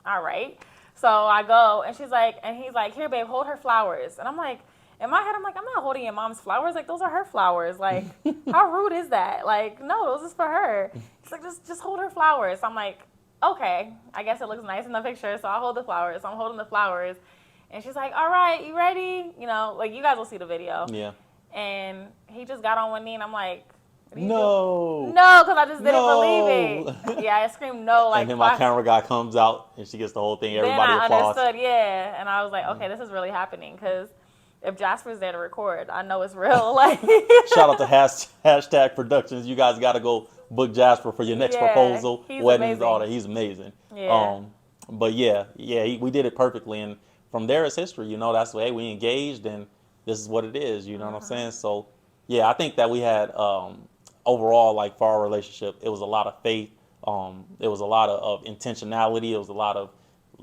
all right." So I go, and she's like, and he's like, "Here, babe, hold her flowers." And I'm like, in my head, I'm like, "I'm not holding your mom's flowers. Like, those are her flowers. Like, how rude is that? Like, no, those is for her." He's like, "Just hold her flowers." I'm like, "Okay, I guess it looks nice in the picture, so I'll hold the flowers." So I'm holding the flowers, and she's like, "All right, you ready?" You know, like you guys will see the video. Yeah. And he just got on one knee, and I'm like, "What are you No. doing?" No, because I just didn't believe No. it. Yeah, I screamed no like And then my five. camera guy comes out and she gets the whole thing. Then Everybody I applauds. understood, yeah, and I was like, okay, this is really happening because if Jasper's there to record, I know it's real. Like, Shout out to hashtag Productions. You guys got to go book Jasper for your next yeah, proposal, he's weddings, all amazing. that. He's amazing. Yeah. But yeah, we did it perfectly, and from there it's history. You know, that's hey, we engaged, and this is what it is. You know what I'm saying? So yeah, I think that we had overall, like for our relationship, it was a lot of faith. It was a lot of intentionality. It was a lot of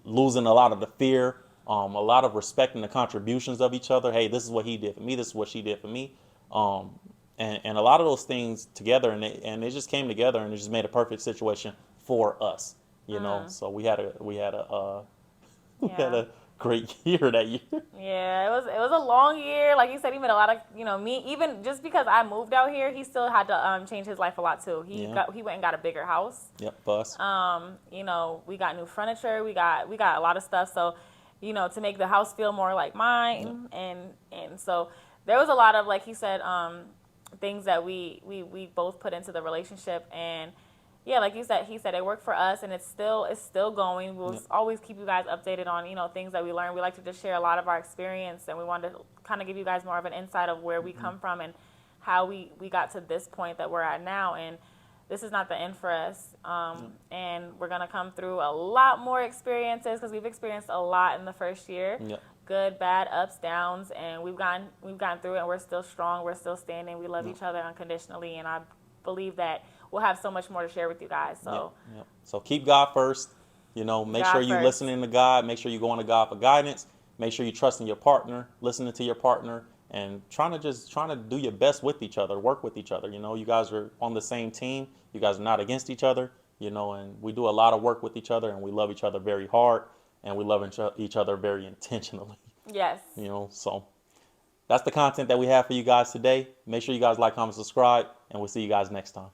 losing a lot of the fear. A lot of respecting the contributions of each other. Hey, this is what he did for me. This is what she did for me. And a lot of those things together, and it just came together, and it just made a perfect situation for us. You know, so we had a we had Yeah. a great year that year. Yeah, it was a long year. Like you said, he made a lot of me even just because I moved out here, he still had to change his life a lot too. Yeah. He went and got a bigger house. Yep, bus. We got new furniture. We got a lot of stuff. So, to make the house feel more like mine, and so there was a lot of, like he said, things that we both put into the relationship. And yeah, like you said, he said it worked for us, and it's still going. We'll always keep you guys updated on things that we learn. We like to just share a lot of our experience, and we wanted to kind of give you guys more of an insight of where we come from and how we got to this point that we're at now. And this is not the end for us, and we're gonna come through a lot more experiences because we've experienced a lot in the first year. Yep. Good, bad, ups, downs, and we've gone through it, and we're still strong. We're still standing. We love each other unconditionally, and I believe that we'll have so much more to share with you guys. So, Yep. So keep God first. You know, make God sure you first. listening to God. Make sure you going to God for guidance. Make sure you trusting your partner, listening to your partner, and trying to do your best with each other, work with each other. You know, you guys are on the same team. You guys are not against each other. You know, and we do a lot of work with each other, and we love each other very hard, and we love each other very intentionally. yes. You know, so that's the content that we have for you guys today. Make sure you guys like, comment, subscribe, and we'll see you guys next time.